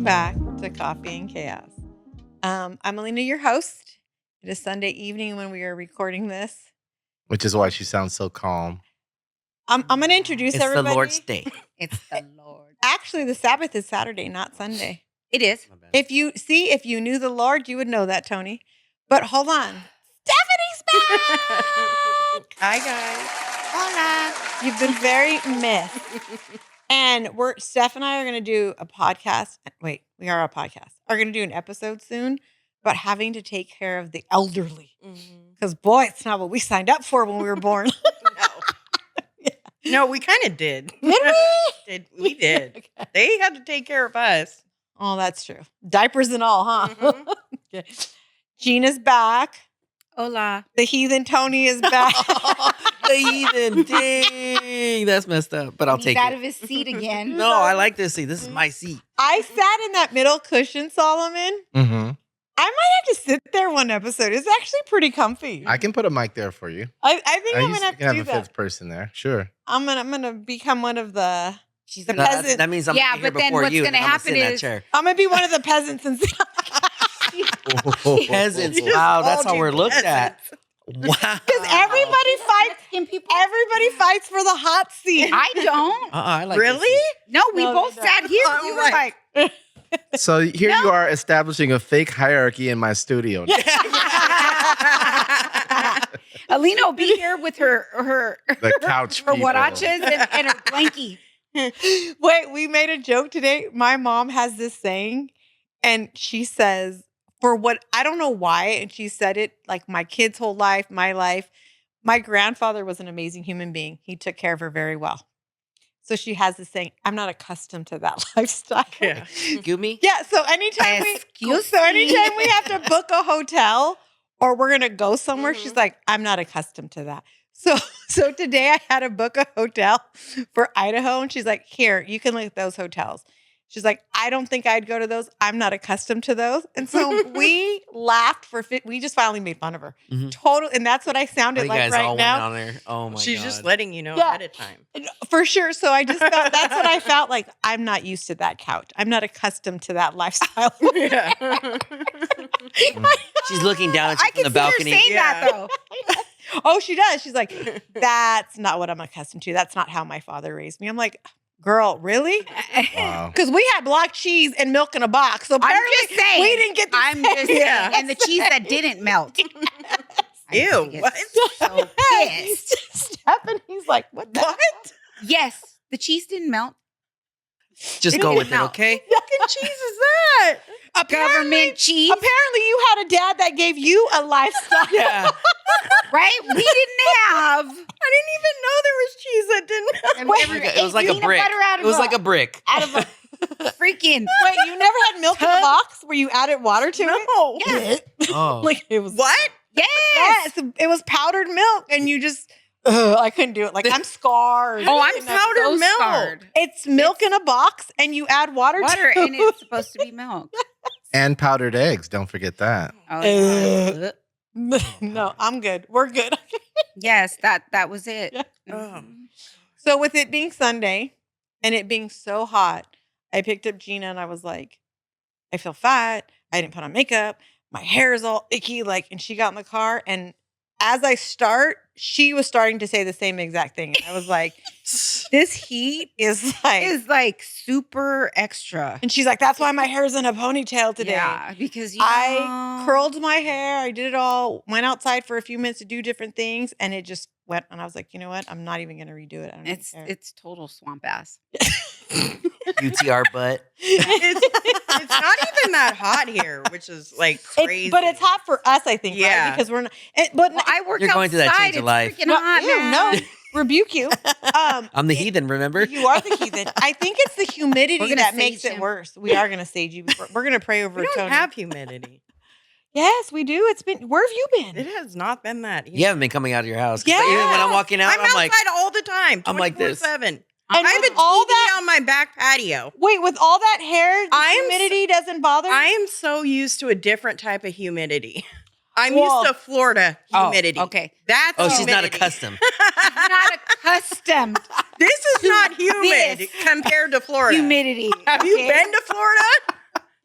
back to Coffee and Chaos. I'm Alina, your host. It is Sunday evening when we are recording this. Which is why she sounds so calm. I'm going to introduce everybody. It's the Lord's Day. It's the Lord. Actually, the Sabbath is Saturday, not Sunday. It is. If you knew the Lord, you would know that, Tony. But hold on. Stephanie's back! Hi, guys. Hola. You've been very missed. And Steph and I are going to do a podcast. Wait, we are a podcast. Are going to do an episode soon about having to take care of the elderly. Because, boy, it's not what we signed up for when we were born. No, we kind of did. Did we? We did. Okay. They had to take care of us. Oh, that's true. Diapers and all, huh? Mhm. Okay. Gina's back. Hola. The heathen Tony is back. The heathen. Dang. That's messed up. But I'll He's take out it. of his seat again. No, I like this seat. This is my seat. I sat in that middle cushion, Solomon. Mm-hmm. I might have to sit there one episode. It's actually pretty comfy. I can put a mic there for you. I think I'm You going to have can to do have a that. fifth person there. Sure. I'm gonna become one of the. She's The gonna- peasant. That means I'm Yeah, gonna be here but then before what's you. gonna and I'm happen sit in that is- chair. I'm gonna be one of the peasants and. Peasants. You just Wow, that's called how you we're looked at. peasants. Wow. Because everybody fights. Mexican people. Everybody fights for the hot seat. I don't. I like this Really? seat. No, we No, both they don't. sat here. I'm We were like- like, So here you are establishing a fake hierarchy in my studio. Alina will be here with her The couch her people. huaraches and her blankie. Wait, we made a joke today. My mom has this saying, and she says, for what I don't know why, and she said it like my kid's whole life, my life. My grandfather was an amazing human being. He took care of her very well. So she has this saying, I'm not accustomed to that lifestyle. Yeah. Excuse me? Yeah, so anytime Excuse anytime we have to book a hotel or we're gonna go somewhere, she's like, I'm not accustomed to that. So today I had to book a hotel for Idaho, and she's like, here, you can look at those hotels. She's like, I don't think I'd go to those. I'm not accustomed to those. And so we laughed we just finally made fun of her. Mhm. Total, and that's what I Oh, sounded you like guys right all went now. on there. Oh my She's god. just letting you know Yeah. ahead of time. For sure. So I just felt that's what I felt like. I'm not used to that couch. I'm not accustomed to that lifestyle. Yeah. She's looking down at you I from can the see her balcony. saying that Yeah. though. Oh, she does. She's like, that's not what I'm accustomed to. That's not how my father raised me. I'm like, girl, really? Wow. Because we had block cheese and milk in a box. So apparently just saying. we didn't get the I'm same. just saying. Yeah. And the cheese that didn't melt. I Ew, just get what? So pissed. Stephanie's like, what the What? Yes, the cheese didn't melt. Just go with it, No. okay? Fucking cheese is that? Government cheese, Apparently you had a dad that gave you a lifestyle. Yeah. right? We didn't have. I didn't even know there was cheese that didn't. And Wait, we It was like a peanut brick. butter out It of was like a brick. out of a freaking. Wait, you never had milk in a box where you added water to it? No. Yeah. Oh. Like it was What? Yes. Yes, it was powdered milk, and you just. I couldn't do it. Like I'm scarred. Oh, I'm You know, powdered so milk. scarred. It's milk in a box, and you add water Water to and it's supposed to be milk. And powdered eggs. Don't forget that. Oh, yeah. No, I'm good. We're good. Yes, that was it. Yeah. Oh. So with it being Sunday and it being so hot, I picked up Gina and I was like, I feel fat. I didn't put on makeup. My hair is all icky. And she got in the car, and as I start, she was starting to say the same exact thing. And I was like, this heat is like, It's like super extra. and she's like, that's why my hair's in a ponytail today. Yeah, because I curled my hair. I did it all. Went outside for a few minutes to do different things, and it just went. And I was like, you know what? I'm not even going to redo it. I don't even care. It's total swamp ass. UTR butt. It's not even that hot here, which is like crazy. But it's hot for us, I think, Yeah. right? Because we're not. But Well, I work You're going through that outside. change of It's life. freaking no, hot, ew, man. no, rebuke you. I'm the heathen, remember? You are the heathen. I think it's the humidity We're gonna that sage makes it him. worse. We are going to sage you. We're going to pray over we don't Tony. have humidity. Yes, we do. It's been. Where have you been? It has not been that. You haven't been coming out of your house. 'Cause Yeah. Even when I'm walking out, I'm I'm outside like, all the time. I'm like this. 24/7. And I have with a all TV that- on my back patio. Wait, with all that hair, the I'm humidity doesn't bother. I am so used to a different type of humidity. I'm Well- used to Florida humidity. Okay. That's oh, she's not humidity. accustomed. Not accustomed This is not humid This. compared to Florida. humidity. Have you okay? been to Florida?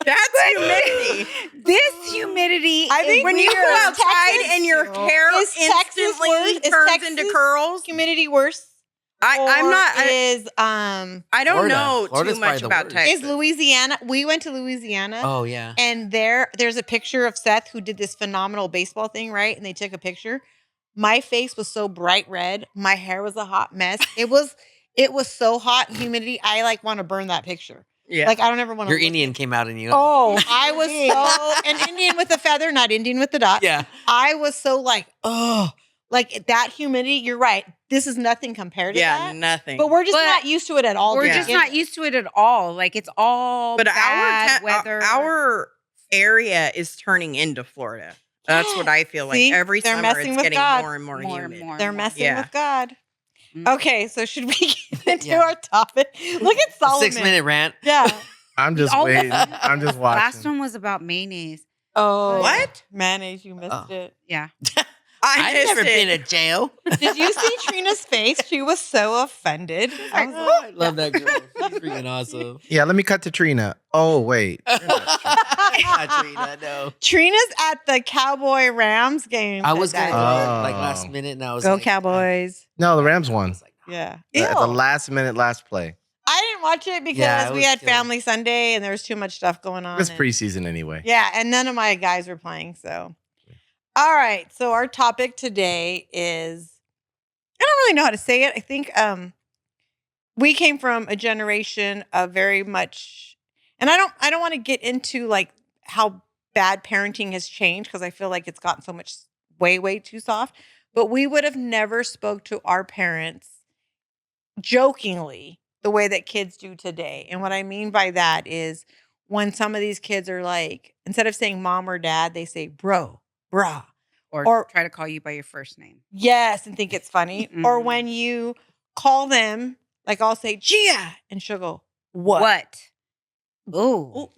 That's humidity. This humidity. I think When you we go are outside Texas and your too. hair Is Texas instantly worse? Is turns Texas into curls. humidity worse? I'm Or not. Is I don't Florida. know Florida's too probably much the about worst. Texas. is Louisiana? We went to Louisiana. Oh yeah. And there's a picture of Seth who did this phenomenal baseball thing, right? And they took a picture. My face was so bright red. My hair was a hot mess. It was so hot and humidity. I like want to burn that picture. Yeah. Like I don't ever want to. Your Indian came out in you. Oh, I was so an Indian with a feather, not Indian with the dot. Yeah. I was so like, oh, like that humidity. You're right. This is nothing compared to yeah, that. nothing. But we're just But not used to it at all. We're to just begin not with. used to it at all. Like it's all but bad weather. our area is turning into Florida. That's what I feel like. See? Every They're summer messing it's with getting God. more and more More and humid. more. They're messing Yeah. with God. Mm. Okay, so should we get into Yeah. our topic? Look at Solomon. 6-minute rant. Yeah. I'm just Oh, waiting. I'm just watching. Last one was about mayonnaise. Oh, What? mayonnaise? You missed Oh. it. Yeah. I I've missed never it. been to jail. Did you see Trina's face? She was so offended. I was Oh, I love that girl. She's freaking awesome. Yeah, let me cut to Trina. Oh, wait. You're not Trina. Not Trina, no. Trina's at the Cowboy Rams game. I was gonna today. go Oh. like last minute, and I was Go like, Cowboys. No, the Rams I won. was like, Yeah. At the Ew. last minute, last play. I didn't watch it because Yeah, it we was had killing. Family Sunday and there was too much stuff going on. It's and- preseason anyway. Yeah, and none of my guys were playing. So, all right. So our topic today is I don't really know how to say it. I think we came from a generation of very much, and I don't want to get into like how bad parenting has changed because I feel like it's gotten so much way too soft. But we would have never spoke to our parents jokingly the way that kids do today. And what I mean by that is when some of these kids are like, instead of saying mom or dad, they say bro, brah. Or try to call you by your first name. Yes, and think it's funny. Or Mhm. when you call them, like I'll say Gia, and she'll go, what? Ooh.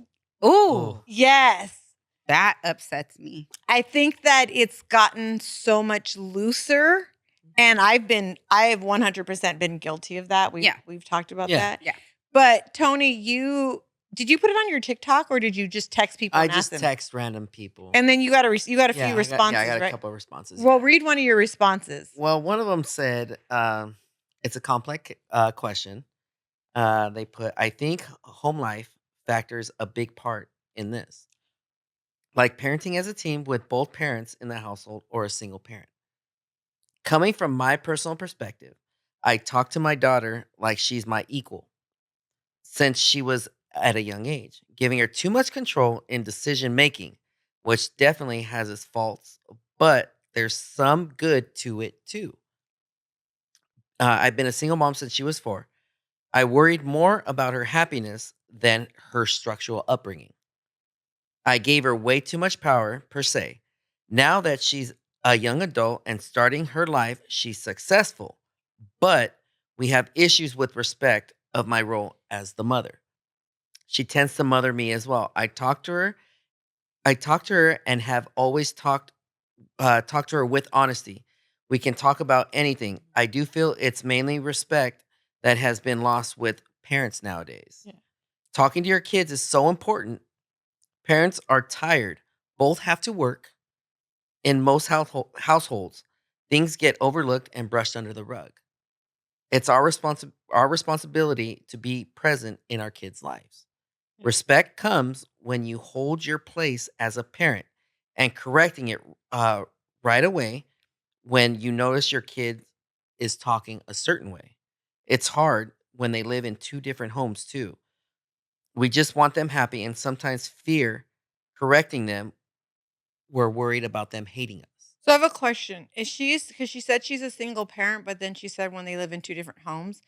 Ooh. Ooh. Yes. That upsets me. I think that it's gotten so much looser. And I have 100% been guilty of that. We've talked about Yeah. that. Yeah. But Tony, did you put it on your TikTok or did you just text people I and ask just them? text random people. And then you got a few Yeah, responses, I got a right? couple of responses. Well, yeah. read one of your responses. Well, one of them said, it's a complex question. They put, I think home life factors a big part in this. Like parenting as a team with both parents in the household or a single parent. Coming from my personal perspective, I talk to my daughter like she's my equal since she was at a young age, giving her too much control in decision making, which definitely has its faults, but there's some good to it too. I've been a single mom since she was 4. I worried more about her happiness than her structural upbringing. I gave her way too much power, per se. Now that she's a young adult and starting her life, she's successful, but we have issues with respect of my role as the mother. She tends to mother me as well. I talk to her and have always talked to her with honesty. We can talk about anything. I do feel it's mainly respect that has been lost with parents nowadays. Yeah. Talking to your kids is so important. Parents are tired. Both have to work. In most households, things get overlooked and brushed under the rug. It's our responsibility to be present in our kids' lives. Yeah. Respect comes when you hold your place as a parent and correcting it right away when you notice your kid is talking a certain way. It's hard when they live in 2 different homes too. We just want them happy and sometimes fear correcting them. We're worried about them hating us. So I have a question. Because she said she's a single parent, but then she said when they live in 2 different homes.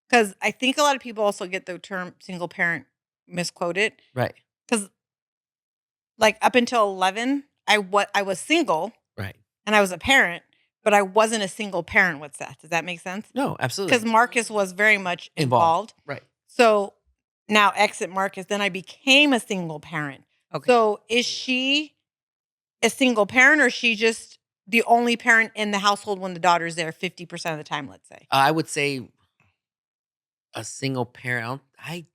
Because I think a lot of people also get the term single parent misquoted. Right. Because like up until 11, I was single Right. and I was a parent, but I wasn't a single parent with Seth. Does that make sense? No, absolutely. Because Marcus was very much involved. Right. So now exit Marcus, then I became a single parent. Okay. So is she a single parent or is she just the only parent in the household when the daughter's there 50% of the time, let's say? I would say a single parent. I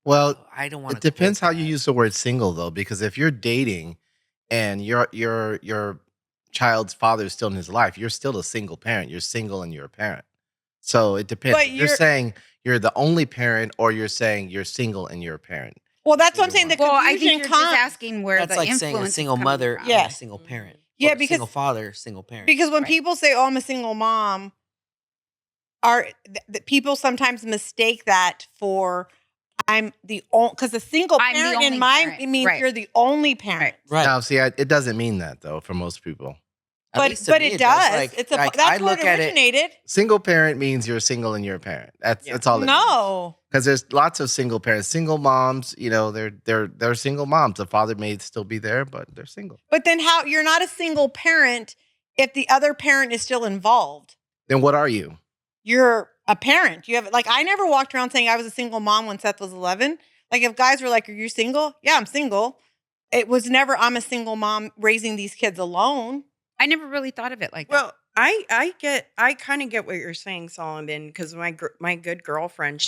Well, I don't want it to. depends how you use the word single, though, because if you're dating and your child's father is still in his life, you're still a single parent. You're single and you're a parent. So it depends. But If you're you're saying you're the only parent, or you're saying you're single and you're a parent. well, that's what I'm Either saying. The one. Well, I confusion think you're just comes asking where That's the like influence saying a is single coming mother from. and Yeah. a single parent. Yeah, Or because single father, single parent. because when Right. people say, "Oh, I'm a single mom," people sometimes mistake that for I'm the only because a single I'm the parent in only my parent. it means Right. you're the only parent. Right. Now, see, it doesn't mean that though for most people. At But least to but me, it does. does. Like, It's a like, I that's where look it at it. originated. Single parent means you're single and you're a parent. That's all it means. No. Because there's lots of single parents, single moms. They're single moms. The father may still be there, but they're single. But then how you're not a single parent if the other parent is still involved. Then what are you? You're a parent. You have like I never walked around saying I was a single mom when Seth was 11. Like if guys were like, "Are you single?" Yeah, I'm single. It was never I'm a single mom raising these kids alone. I never really thought of it like that. Well, I kind of get what you're saying, Solomon, because my good girlfriend,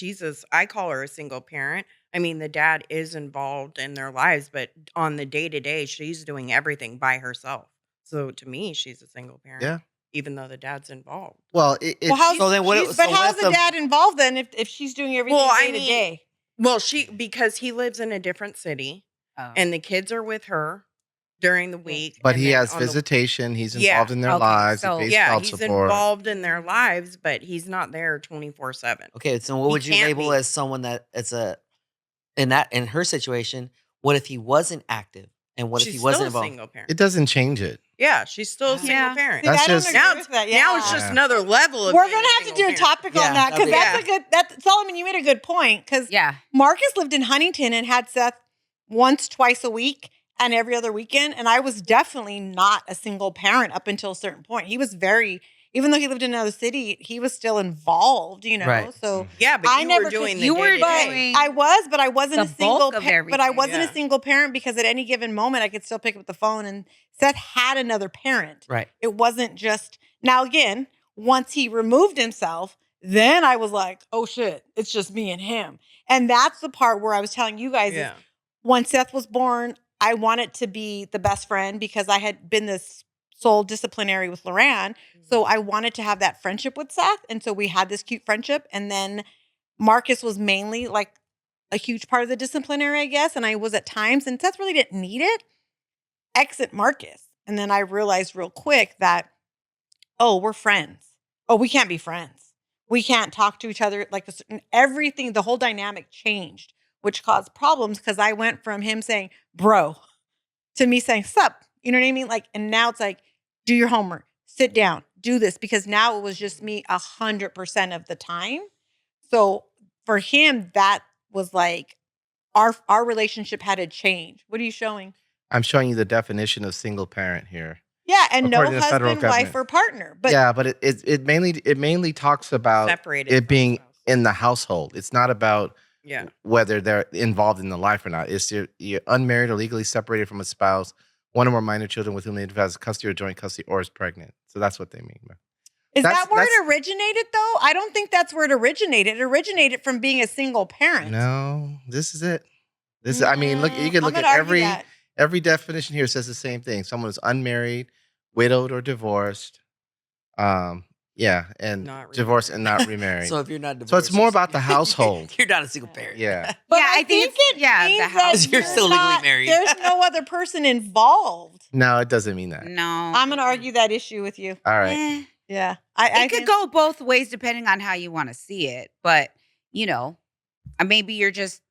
I call her a single parent. I mean, the dad is involved in their lives, but on the day to day, she's doing everything by herself. So to me, she's a single parent. Yeah. Even though the dad's involved. Well, Well, how's, So then what- she's- so but how's what's the the- dad involved then if she's doing everything Well, I day to mean, day? Well, because he lives in a different city, Oh. and the kids are with her during the week. but and he then has on the- visitation. He's Yeah. involved in their Okay, lives. so- he pays Yeah, child he's support. involved in their lives, but he's not there 24/7. Okay, so what He would you can't label be. as someone that it's in her situation? What if he wasn't active, and what if She's he still wasn't a involved? single parent. It doesn't change it. Yeah, she's still a single Yeah. parent. See, That's I don't just- agree Now with it's, that. now it's Yeah. just Yeah. another level of We're being gonna a have to single do a parent. topic on Yeah, that because that'd be- that's a good. Solomon, you made a good point because Yeah. Marcus lived in Huntington and had Seth once, twice a week, and every other weekend. And I was definitely not a single parent up until a certain point. He was even though he lived in another city, he was still involved. Right. So Yeah, but I you never were doing could- the you were day-to-day. doing- I was, but I wasn't The a single. bulk of But I everything, wasn't yeah. a single parent because at any given moment I could still pick up the phone and Seth had another parent. Right. It wasn't just now. Again, once he removed himself, then I was like, "Oh shit, it's just me and him." And that's the part where I was telling you guys Yeah. is when Seth was born, I wanted to be the best friend because I had been this sole disciplinary with Loran. So I wanted to have that friendship with Seth. And so we had this cute friendship. And then Marcus was mainly like a huge part of the disciplinary, I guess. And I was at times, and Seth really didn't need it. Exit Marcus. And then I realized real quick that, oh, we're friends. Oh, we can't be friends. We can't talk to each other like this. And everything, the whole dynamic changed, which caused problems because I went from him saying, bro, to me saying, sup. You know what I mean? Like, and now it's like, do your homework, sit down, do this, because now it was just me 100% of the time. So for him, that was like our relationship had to change. What are you showing? I'm showing you the definition of single parent here. Yeah, and no According to the federal husband, wife, government. or partner. But yeah, but it mainly talks about Separated it from being spouse. in the household. It's not about Yeah. whether they're involved in the life or not. It's you're unmarried or legally separated from a spouse, one or more minor children with whom they have custody or joint custody, or is pregnant. So that's what they mean. is That's- that where that's- it originated, though? I don't think that's where it originated. It originated from being a single parent. No, this is it. This I mean, look, you can I'm look at gonna argue that. every definition here says the same thing. Someone who's unmarried, widowed, or divorced. Yeah, and Not divorced and not remarried. So if you're not divorced, So it's more about the household. You're not a single parent. Yeah. But Yeah, I think it's- it yeah, the means house- that You're still legally married. There's no other person involved. No, it doesn't mean that. No. I'm going to argue that issue with you. All right. Eh. Yeah. I It could think- go both ways depending on how you want to see it. But, maybe you're just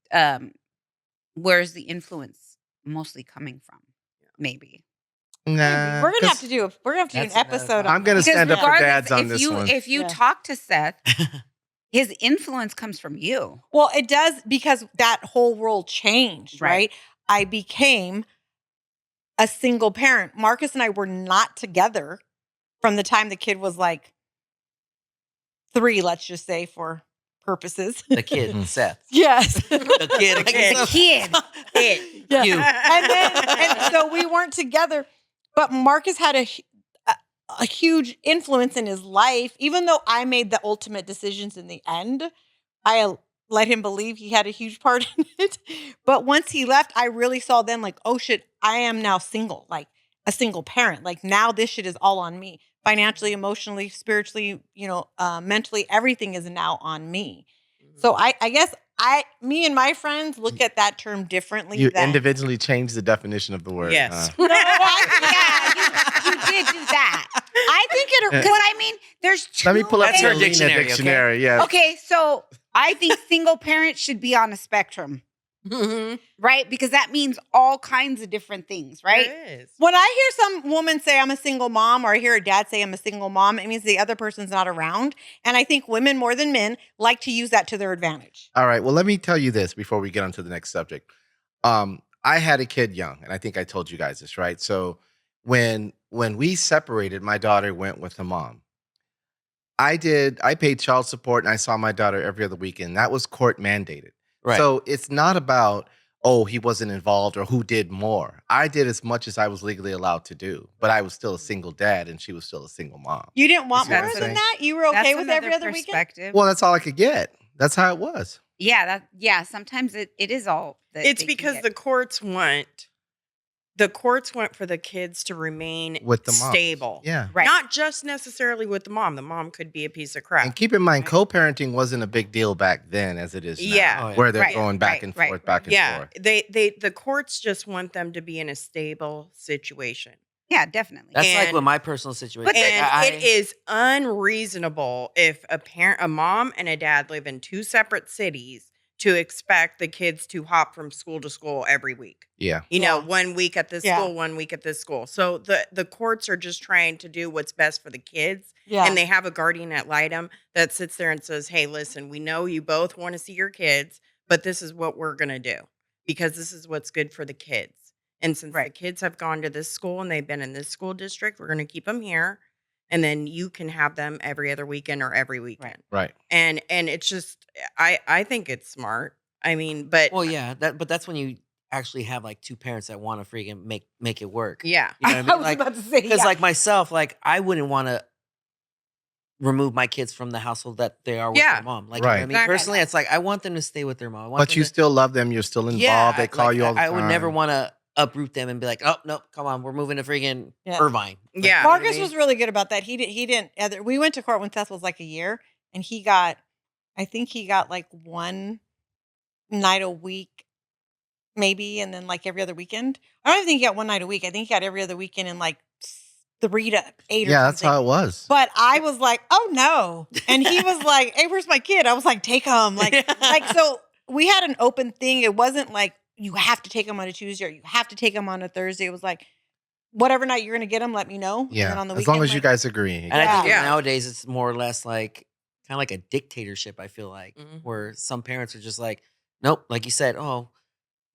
where's the influence mostly coming from? Maybe. Nah. We're gonna have 'cause to do an That's another episode. I'm gonna that. stand up for regardless, dads on if this you, one. If you Yeah. talk to Seth, his influence comes from you. Well, it does because that whole world changed, Right. right? I became a single parent. Marcus and I were not together from the time the kid was like 3, let's just say, for purposes. The kid, Seth. Yes. The kid. like, kid. it's The kid. Yeah. You. and so we weren't together, but Marcus had a huge influence in his life. Even though I made the ultimate decisions in the end, I let him believe he had a huge part in it. But once he left, I really saw then like, oh shit, I am now single, like a single parent. Like now this shit is all on me. Financially, emotionally, spiritually, mentally, everything is now on me. So I guess me and my friends look at that term differently. You than individually changed the definition of the word. Yes. No, Yeah, you did do that. I think it. Because I mean, there's two. Let me pull up That's the her Alina dictionary, okay? dictionary. Yes. Okay, so I think single parents should be on a spectrum, right? Because that means all kinds of different things, right? It is. When I hear some woman say I'm a single mom, or I hear a dad say I'm a single mom, it means the other person's not around. And I think women more than men like to use that to their advantage. All right. Well, let me tell you this before we get on to the next subject. I had a kid young, and I think I told you guys this, right? So when we separated, my daughter went with the mom. I paid child support, and I saw my daughter every other weekend. That was court mandated. Right. So it's not about, oh, he wasn't involved or who did more. I did as much as I was legally allowed to do, but I was still a single dad and she was still a single mom. You didn't want see what more I'm than saying? that? You were okay That's with every another other weekend? perspective. Well, that's all I could get. That's how it was. Yeah, sometimes it is all that It's they can because get. the courts want for the kids to remain With the mom. stable. Yeah. Right. Not just necessarily with the mom. The mom could be a piece of crap. And keep in mind, co-parenting wasn't a big deal back then as it is now. Yeah. Oh, yeah. Where they're Right, going back right, and right, forth, right. back and Yeah. forth. The courts just want them to be in a stable situation. Yeah, definitely. That's like And- with my personal situation. And it is unreasonable if a mom and a dad live in two separate cities to expect the kids to hop from school to school every week. Yeah. You know, Yeah. 1 week at this Yeah. school, 1 week at this school. So the courts are just trying to do what's best for the kids. Yeah. And they have a guardian ad litem that sits there and says, hey, listen, we know you both want to see your kids, but this is what we're going to do because this is what's good for the kids. And since the kids have gone to this school and they've been in this school district, we're going to keep them here. And then you can have them every other weekend or every weekend. Right. And it's just, I think it's smart. I mean, but Well, yeah, but that's when you actually have like two parents that want to freaking make it work. yeah. You know what I mean? I was Like, about to say, because yeah. like myself, like I wouldn't want to remove my kids from the household that they are with Yeah. their mom. Like, Right. you know what I mean? Exactly. Personally, it's like I want them to stay with their mom. I want But them you to, still love them. You're still involved. yeah, They call you all the I time. would never want to uproot them and be like, oh no, come on, we're moving to freaking Yeah. Irvine. Like, Yeah. you know what I Marcus mean? was really good about that. He didn't. We went to court when Seth was like a year, and I think he got like one night a week, maybe, and then like every other weekend. I don't even think he got one night a week. I think he got every other weekend in like 3 to 8 or Yeah, that's something. how it was. But I was like, oh no. And he was like, hey, where's my kid? I was like, take him. Like, so we had an open thing. It wasn't like you have to take him on a Tuesday or you have to take him on a Thursday. It was like, whatever night you're going to get him, let me know. And Yeah. then on the As weekend, long as you like- guys agree. And I think Yeah. nowadays it's more or less like kind of like a dictatorship. I feel like Mhm. where some parents are just like, nope, like you said, oh,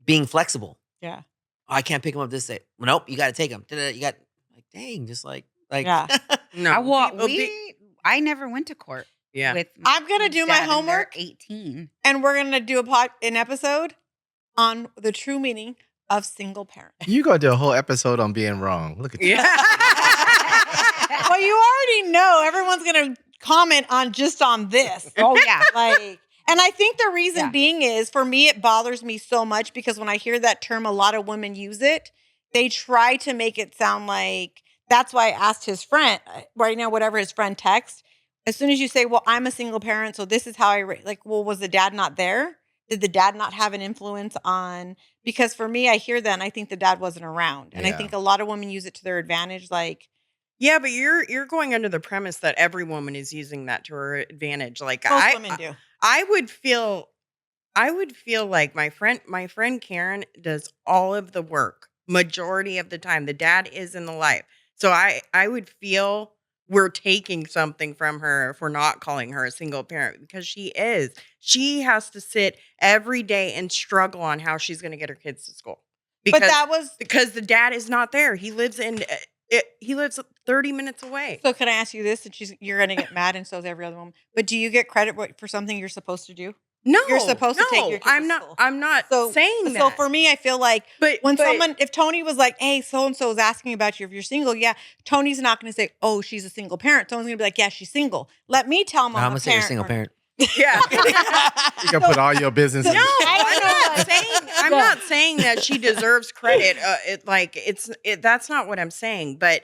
being flexible. Yeah. Oh, I can't pick him up this day. Well, nope, you got to take him. You got like, dang, just like Yeah. No. I never went to court. Yeah. With I'm gonna do my dad, and they're homework. 18. And we're going to do an episode on the true meaning of single parent. You go do a whole episode on being wrong. Look at you. Yeah. Well, you already know everyone's going to comment on this. Oh yeah. Like, and I think the reason Yeah. being is for me, it bothers me so much because when I hear that term, a lot of women use it. They try to make it sound like that's why I asked his friend right now, whatever his friend texts. As soon as you say, well, I'm a single parent, so this is how well, was the dad not there? Did the dad not have an influence on? Because for me, I hear that and I think the dad wasn't around. And I Yeah. think a lot of women use it to their advantage. Like, Yeah, but you're going under the premise that every woman is using that to her advantage. Like most women do. I would feel like my friend Karen does all of the work majority of the time. The dad is in the life. So I would feel we're taking something from her if we're not calling her a single parent because she is. She has to sit every day and struggle on how she's going to get her kids to school. But that was Because the dad is not there. He lives 30 minutes away. so. Can I ask you this? And you're going to get mad, and so is every other woman. But do you get credit for something you're supposed to do? No, You're supposed to take your kids I'm to not. school. I'm not saying that. So for me, I feel like but if Tony was like, hey, so-and-so is asking about you if you're single, yeah, Tony's not going to say, oh, she's a single parent. Tony's going to be like, yeah, she's single. Let me tell him I'm I'm gonna a say you're a parent. single parent. Yeah. You can put all your business So- in No, the I'm not saying that she deserves credit. That's not what I'm saying. But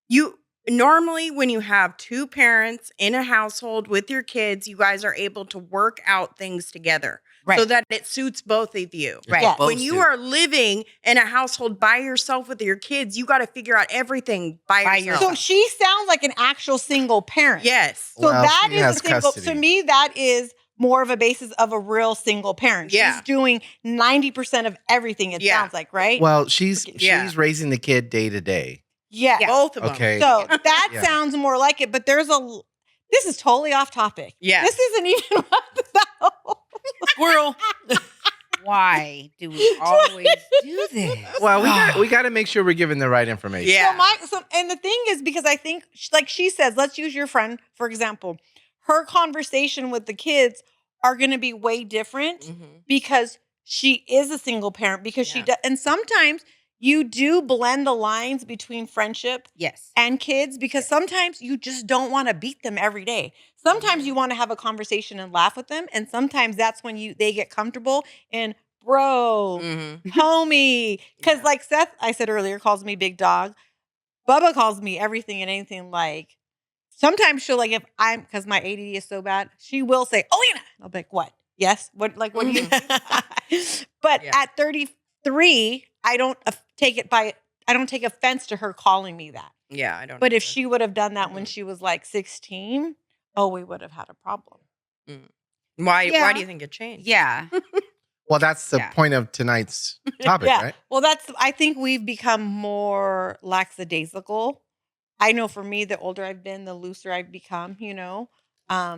you normally, when you have two parents in a household with your kids, you guys are able to work out things together so Right. that it suits both of you. Right. Yes. When you are living in a household by yourself with your kids, you got to figure out everything by By yourself. So she sounds like an actual single parent. Yes. So Well, that she is has a single. custody. To me, that is more of a basis of a real single parent. Yeah. She's doing 90% of everything. It Yeah. sounds like, right? Well, she's Yeah. raising the kid day to day. yeah. Both of them. Okay. So that Yeah. sounds more like it. But this is totally off topic. Yeah. This isn't even about Squirrel. Why do we always do this? Well, we got to make sure we're giving the right information. Yeah. And the thing is, because I think, like she says, let's use your friend, for example. Her conversation with the kids are going to be way different Mhm. because she is a single parent, because she Yeah. does. And sometimes you do blend the lines between friendship Yes. and kids, because sometimes you just don't want to beat them every day. Sometimes Mhm. you want to have a conversation and laugh with them. And sometimes that's when they get comfortable in bro, Mhm. homie. Because Yeah. like Seth, I said earlier, calls me big dog. Bubba calls me everything and anything. Like sometimes she'll like, because my ADD is so bad, she will say, Alina. I'll be like, what? Yes. What do you But Yeah. at 33, I don't take offense to her calling me that. Yeah, I don't. But if either. she would have done that when Mhm. she was like 16, we would have had a problem. Why Yeah. do you think it changed? Yeah. Well, that's the Yeah. point of tonight's topic, Yeah. right? Well, I think we've become more lackadaisical. I know for me, the older I've been, the looser I've become, I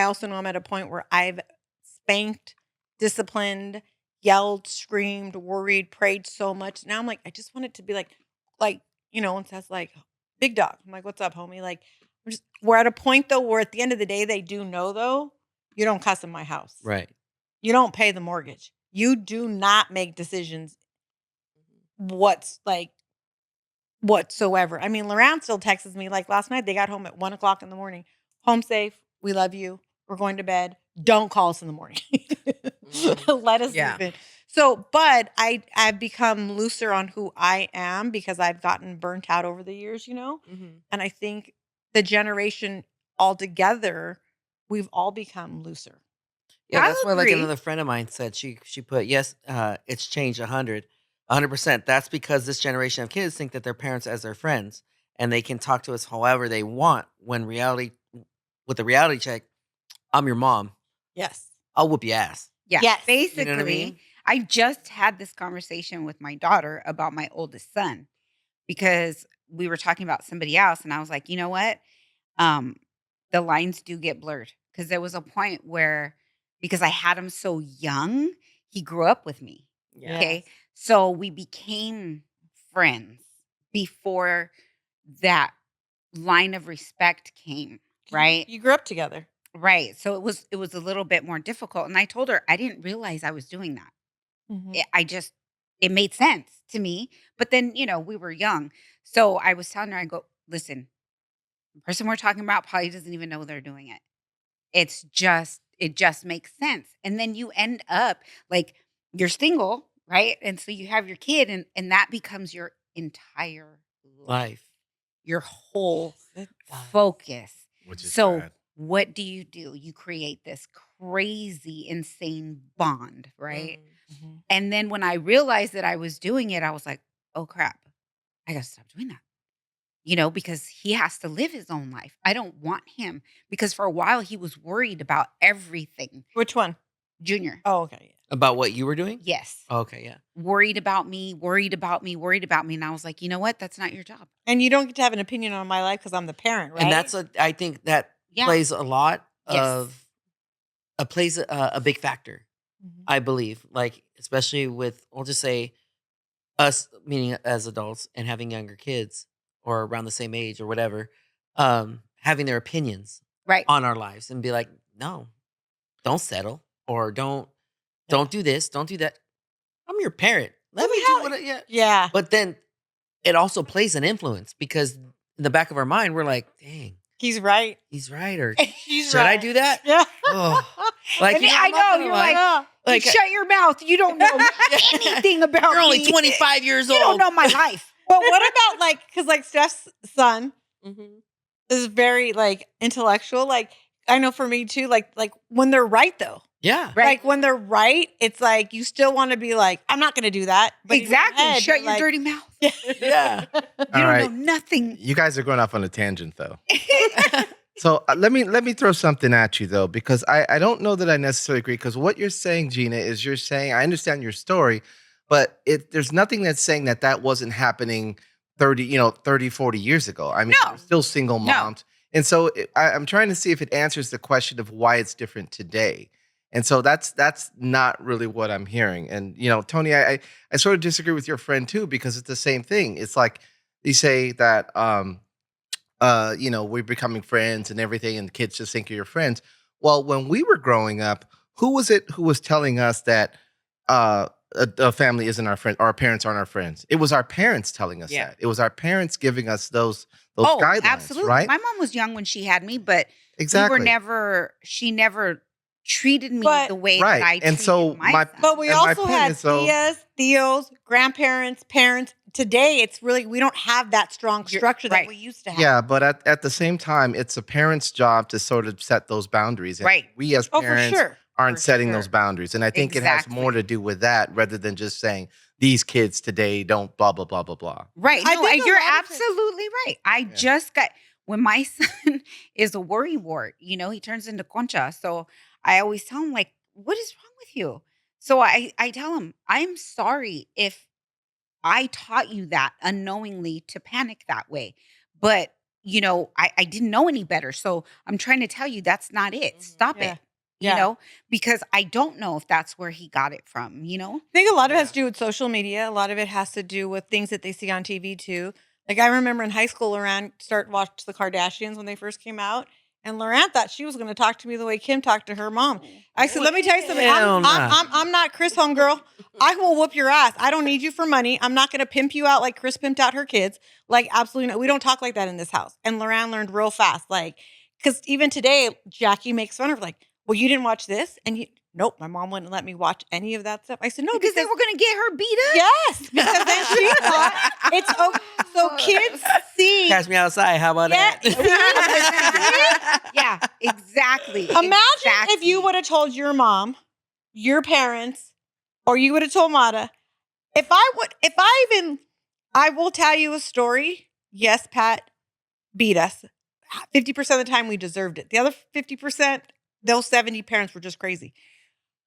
also know I'm at a point where I've spanked, disciplined, yelled, screamed, worried, prayed so much. Now I'm like, I just want it to be like, and says like, big dog. I'm like, what's up, homie? Like, we're at a point though where at the end of the day, they do know though, you don't cuss in my house. Right. You don't pay the mortgage. You do not make decisions whatsoever. I mean, Loran still texts me like last night. They got home at 1:00 in the morning. Home safe. We love you. We're going to bed. Don't call us in the morning. Let us Yeah. sleep in. So, but I've become looser on who I am because I've gotten burnt out over the years, Mhm. And I think the generation altogether, we've all become looser. Yeah, I'll that's why like agree. another friend of mine said she put yes, it's changed 100%. That's because this generation of kids think that their parents as their friends and they can talk to us however they want when with the reality check, I'm your mom. Yes. I'll whoop your ass. Yeah. Yes. Basically, You know what I mean? I just had this conversation with my daughter about my oldest son because we were talking about somebody else. And I was like, you know what? The lines do get blurred because there was a point where, because I had him so young, he grew up with me. Yeah. Okay. So we became friends before that line of respect came. Right. You grew up together. Right. So it was a little bit more difficult. And I told her I didn't realize I was doing that. It made sense to me. But then, we were young. So I was telling her, I go, listen, the person we're talking about probably doesn't even know they're doing it. It just makes sense. And then you end up like you're single, right? And so you have your kid and that becomes your entire life, your whole focus. Which is So bad. what do? You create this crazy, insane bond, right? Mhm. And then when I realized that I was doing it, I was like, oh crap, I gotta stop doing that. Because he has to live his own life. I don't want him because for a while he was worried about everything. Which one? Junior. Oh, okay. About what you were doing? Yes. Okay, yeah. Worried about me, worried about me, worried about me. And I was like, you know what? That's not your job. And you don't get to have an opinion on my life because I'm the parent, right? And I think that Yeah. plays a lot Yes. plays a big factor. Mhm. I believe, like especially with, we'll just say, us meaning as adults and having younger kids or around the same age or whatever, having their opinions Right. on our lives and be like, no, don't settle or don't do this, don't do that. I'm your parent. Let me do what. Yeah. Yeah. But then it also plays an influence because in the back of our mind we're like, dang, He's right. He's right. Or He's should I right. do that? Yeah. Oh, like And you know, I I'm not know, gonna you're lie. Yeah. Like shut your mouth. You don't know anything about you're only me. 25 years You don't old. know my life. But what about like, because like Steph's son Mhm. is very like intellectual. Like I know for me too. Like when they're right though. Yeah. Right. Like when they're right, it's like you still want to be like, I'm not going to do that. But in your Exactly. head, Shut you're your like, dirty mouth. Yeah. You All don't right. know nothing. You guys are going off on a tangent though. So let me throw something at you though, because I don't know that I necessarily agree. Because what you're saying, Gina, is you're saying I understand your story, but there's nothing that's saying that wasn't happening 30, 40 years ago. I mean, No. you're still single No. moms, and so I'm trying to see if it answers the question of why it's different today. And so that's not really what I'm hearing. And Tony, I sort of disagree with your friend too, because it's the same thing. It's like you say that we're becoming friends and everything, and the kids just think you're your friends. Well, when we were growing up, who was it who was telling us that a family isn't our friend, our parents aren't our friends? It was our parents telling us Yeah. that. It was our parents giving us those Oh, guidelines, absolutely. right? My mom was young when she had me, but Exactly. she never treated me But- the way Right. that I And treated so my my- son. But we And my also point had is, though- tias, theos, grandparents, parents. Today, it's really, we don't have that strong You're- structure that right. we used to have. Yeah, but at the same time, it's a parent's job to sort of set those boundaries. And Right. we as Oh, for parents sure. aren't For setting sure. those boundaries. And I think it has more Exactly. to do with that rather than just saying these kids today don't blah, blah, blah, blah, blah. Right. I No, think a you're lot of it- absolutely right. I just got, when my son is a worry wart, he turns into concha. So I always tell him, like, what is wrong with you? So I tell him, I'm sorry if I taught you that unknowingly to panic that way. But, I didn't know any better. So I'm trying to tell you that's not it. Mhm. Stop Yeah. it. Yeah. Because I don't know if that's where he got it from, I think a lot of it has Yeah. to do with social media. A lot of it has to do with things that they see on TV too. Like I remember in high school, Loran watched the Kardashians when they first came out, and Loran thought she was going to talk to me the way Kim talked to her mom. I said, "Let me tell you something. Hell nah. I'm not Chris, homegirl. I will whoop your ass. I don't need you for money. I'm not going to pimp you out like Chris pimped out her kids. Like absolutely not. We don't talk like that in this house." And Loran learned real fast, like because even today, Jackie makes fun of her, like, "Well, you didn't watch this," and nope, my mom wouldn't let me watch any of that stuff. I said, "No, because they were going to get her beat up. yes, because then she thought it's okay." So kids see. Catch me outside. How about Yeah. that? Yeah, exactly. Imagine if Exactly. you would have told your mom, your parents, or you would have told Mata. I will tell you a story. Yes, Pat beat us. 50% of the time we deserved it. The other 50%, those 70 parents were just crazy.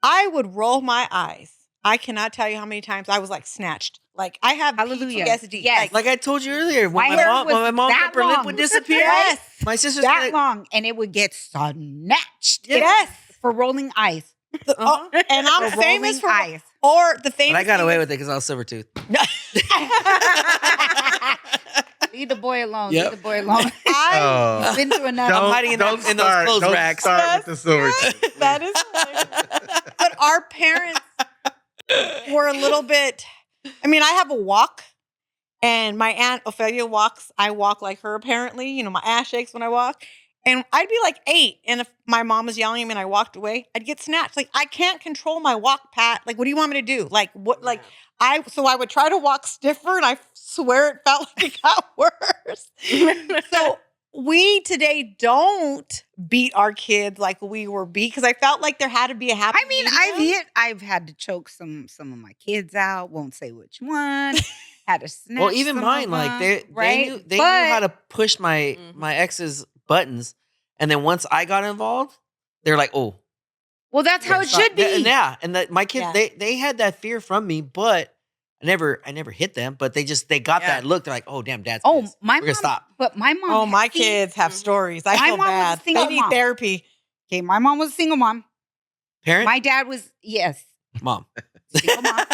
I would roll my eyes. I cannot tell you how many times I was like snatched. Like I have Hallelujah. PTSD. Yes. Like I told you earlier, when My my hair mom, when was my mom's that upper lip long. would disappear, Yes. my sister's that like, long, and it would get snatched. Yes. For rolling eyes. Oh, and I'm For famous for rolling eyes. or the famous. but I got thing away is- with it because I was silver tooth. Leave the boy alone. Yep. Leave the boy alone. I You've been through enough. I'm hiding in those clothes don't racks. Start with the silver. tooth. that is hilarious. But our parents were a little bit. I mean, I have a walk, and my aunt Ophelia walks. I walk like her. Apparently, my ass shakes when I walk, and I'd be like 8, and if my mom was yelling at me and I walked away, I'd get snatched. Like I can't control my walk, Pat. Like, what do you want me to do? Like what? Like I would try to walk stiffer, and I swear it felt like it got worse. So we today don't beat our kids like we were beat because I felt like there had to be a happy. I mean, medium. I've had to choke some of my kids out. Won't say which one. Had to snatch. Well, even some mine, of like them, they right? knew how to push my Mhm. my ex's buttons, and then once I got involved, they're like, "Oh, Well, that's how it stop." should be. Yeah, and my kids, Yeah. they had that fear from me, but I never hit them, but they got Yeah. that look. They're like, "Oh, damn, dad's Oh, pissed. my We're gonna mom. stop." But my mom. Oh, my see, kids have Mhm. stories. I My feel mom was a bad. They single need mom. therapy. Okay, my mom was a single mom. Parent, My dad was mom. single mom.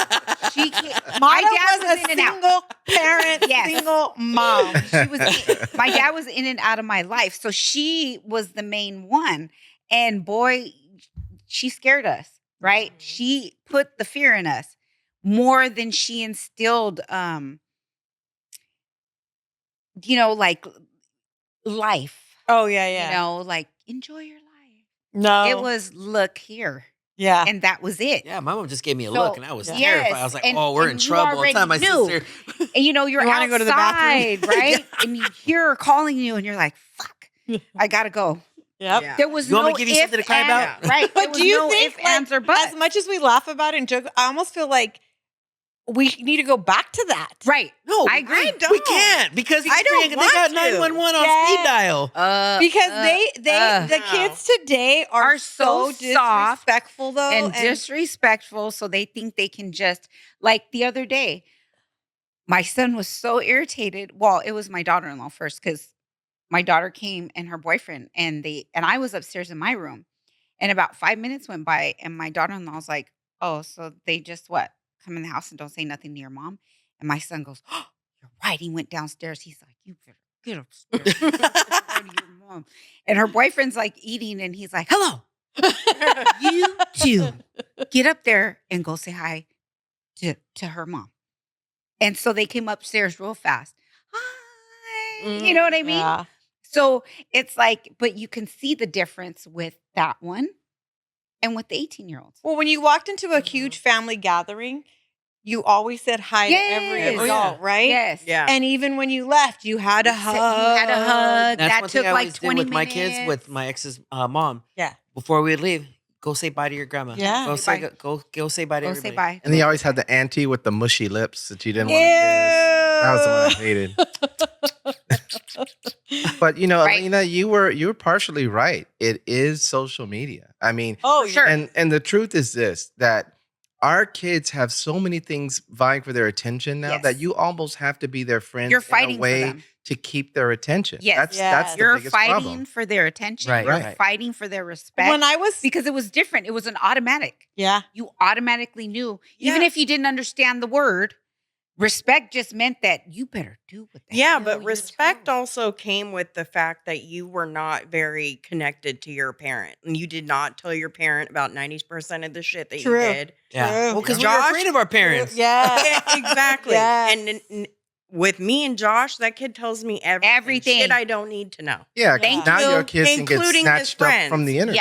She came, My dad was a in and out. single parent, Yes. single mom. She was my dad was in and out of my life, so she was the main one. And boy, she scared us. Right? Mhm. She put the fear in us more than she instilled. Like life. Oh, yeah. You know, like, enjoy your life. No. It was, look here. Yeah. And that was it. Yeah, my mom just gave me a look, and I was So, terrified. I yes, was like, and- "Oh, we're in and you trouble." already Tell my knew. sister. And you know, you're You wanna go to the bathroom? outside, right? And you hear her calling you, and you're like, fuck, I gotta go. Yep. Yeah. There was You want me no to give you if, something to cry and- about? Right. But There was do you no think, if, ands, or buts. as much as we laugh about it and joke, I almost feel like we need to go back to that. Right. No, I agree. I don't. we can't because I don't they want got to. 911 on Yeah. speed dial. Because the No. kids today are so soft disrespectful though. and disrespectful, so they think they can just, like the other day, my son was so irritated. Well, it was my daughter-in-law first, because my daughter came and her boyfriend, and I was upstairs in my room, and about 5 minutes went by, and my daughter-in-law was like, "Oh, so they just what? Come in the house and don't say nothing to your mom?" And my son goes, "Oh, you're right." He went downstairs. He's like, "You better get upstairs. You better go to your mom." And her boyfriend's like eating, and he's like, "Hello, you two, get up there and go say hi to her mom." And so they came upstairs real fast. Hi. You know what I mean? Yeah. So it's like, but you can see the difference with that one and with the 18-year-olds. Well, when you walked into a huge family gathering, you always said hi to every Yes. adult, Oh, yeah. right? Yes. Yeah. And even when you left, you had a hug. You had a hug. That's That one thing took I like always did 20 with my minutes. kids, with my ex's mom. Yeah. Before we would leave, go say bye to your grandma. Yeah. Go Say say go say bye to Go everybody. say bye. And they always had the auntie with the mushy lips that you didn't Ew. want to kiss. That was the one I hated. But Right. Alina, you were partially right. It is social media. I mean, Oh, For sure. and the truth is this, that our kids have so many things vying for their attention now Yes. that you almost have to be their friend You're in fighting a for way them. to keep their attention. Yes. That's Yes. the You're biggest fighting problem. for their attention. Right, You're right. fighting for their respect. When I was, because it was different. It was an automatic. yeah. You automatically knew, even Yeah. if you didn't understand the word, respect just meant that you better do what the Yeah, hell but you're respect told. also came with the fact that you were not very connected to your parent. And you did not tell your parent about 90% of the shit that True. you did. Yeah. True. Well, because we Josh- were afraid of our parents. Yeah. Exactly. Yes. And with me and Josh, that kid tells me Everything. shit I don't need to know. Yeah, Thank now you. your kids can get Including his snatched up from the friends. internet.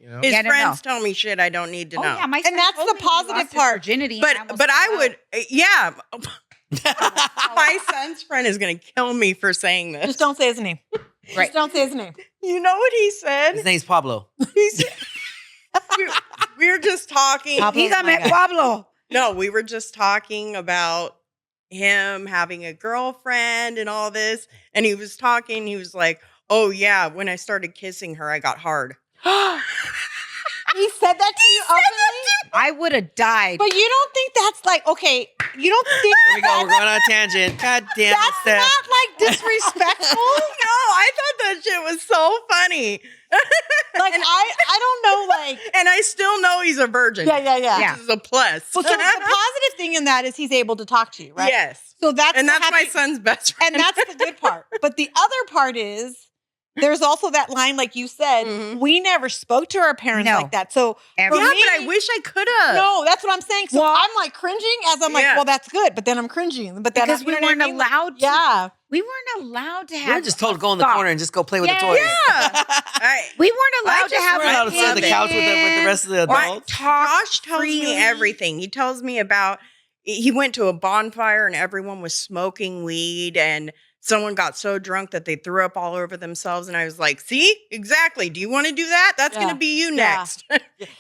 Yeah. His Yeah, no, friends tell me shit I don't need to Oh, know. yeah, my son that's told the me he positive lost his part. virginity, and but almost but fell I out. would, yeah. My son's friend is going to kill me for saying this. Just don't say his name. Right. Just don't say his name. You know what he said? His name's Pablo. He said we were just talking. Pablo's He's my met guy. Pablo. No, we were just talking about him having a girlfriend and all this. And he was talking. He was like, "Oh yeah, when I started kissing her, I got hard." He said that to you openly? I would have died. But you don't think that's like, okay, you don't think Here we go. We're going on a tangent. God damn it, that's Steph. not like disrespectful? No, I thought that shit was so funny. Like, I don't know, like, And I still know he's a virgin. yeah. Yeah. Which is a plus. Well, so the positive thing in that is he's able to talk to you, right? Yes. So that's And the that's my happy- son's best friend. And that's the good part. But the other part is there's also that line, like you said, Mhm. we never spoke to our parents No. like that. So Ever. for Yeah, me, but I wish I could have. no, that's what I'm saying. So Well- I'm like cringing as I'm like, Yeah. well, that's good. But then I'm cringing. But then because you we know what I weren't mean? Like, allowed to. Yeah. We weren't allowed to We have. were just told to go in the thought. corner and just go play with Yeah. the toys. We weren't allowed to just have. We were allowed to sit on the couch with the rest of the Or adults. talk Josh tells freely. me everything. He tells me about he went to a bonfire and everyone was smoking weed and someone got so drunk that they threw up all over themselves. And I was like, see, exactly. Do you want to do that? That's Yeah. going to be you Yeah. next.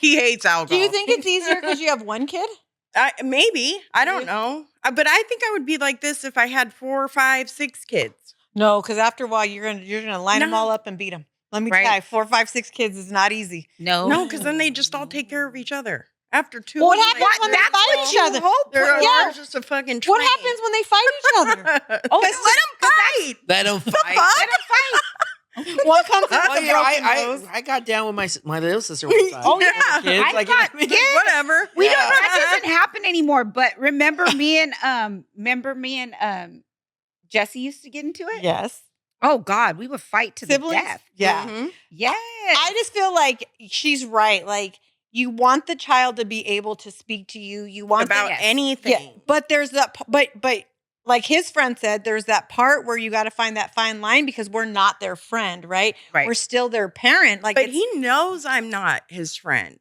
He hates alcohol. Do you think it's easier because you have one kid? Maybe. I don't know. But I think I would be like this if I had 4, 5, 6 kids. No, because after a while you're gonna line them No. all up and beat them. Let me Right. tell you, 4, 5, 6 kids is not easy. No, No, because then they just all take care of each other. After 2 Well, what weeks, happens when they That's fight what each you other? hope. they're Yeah. just a fucking train. What happens when they fight each other? Oh, no, let them fight. Let them fight. Fuck. One comes in Well, with a yeah, broken nose. I got down with my little sister one time. Oh, We were yeah. kids, I like, got- yes. Whatever. We Yeah. don't. That doesn't happen anymore. But remember me and Jesse used to get into it. Yes. Oh God, we would fight to Siblings? the death. Yeah. Mhm. Yes. I just feel like she's right. Like, you want the child to be able to speak to you. You want About the, Yes. anything. yeah. But there's that. But like his friend said, there's that part where you got to find that fine line because we're not their friend, right? Right. We're still their parent. Like, But he knows I'm not his friend.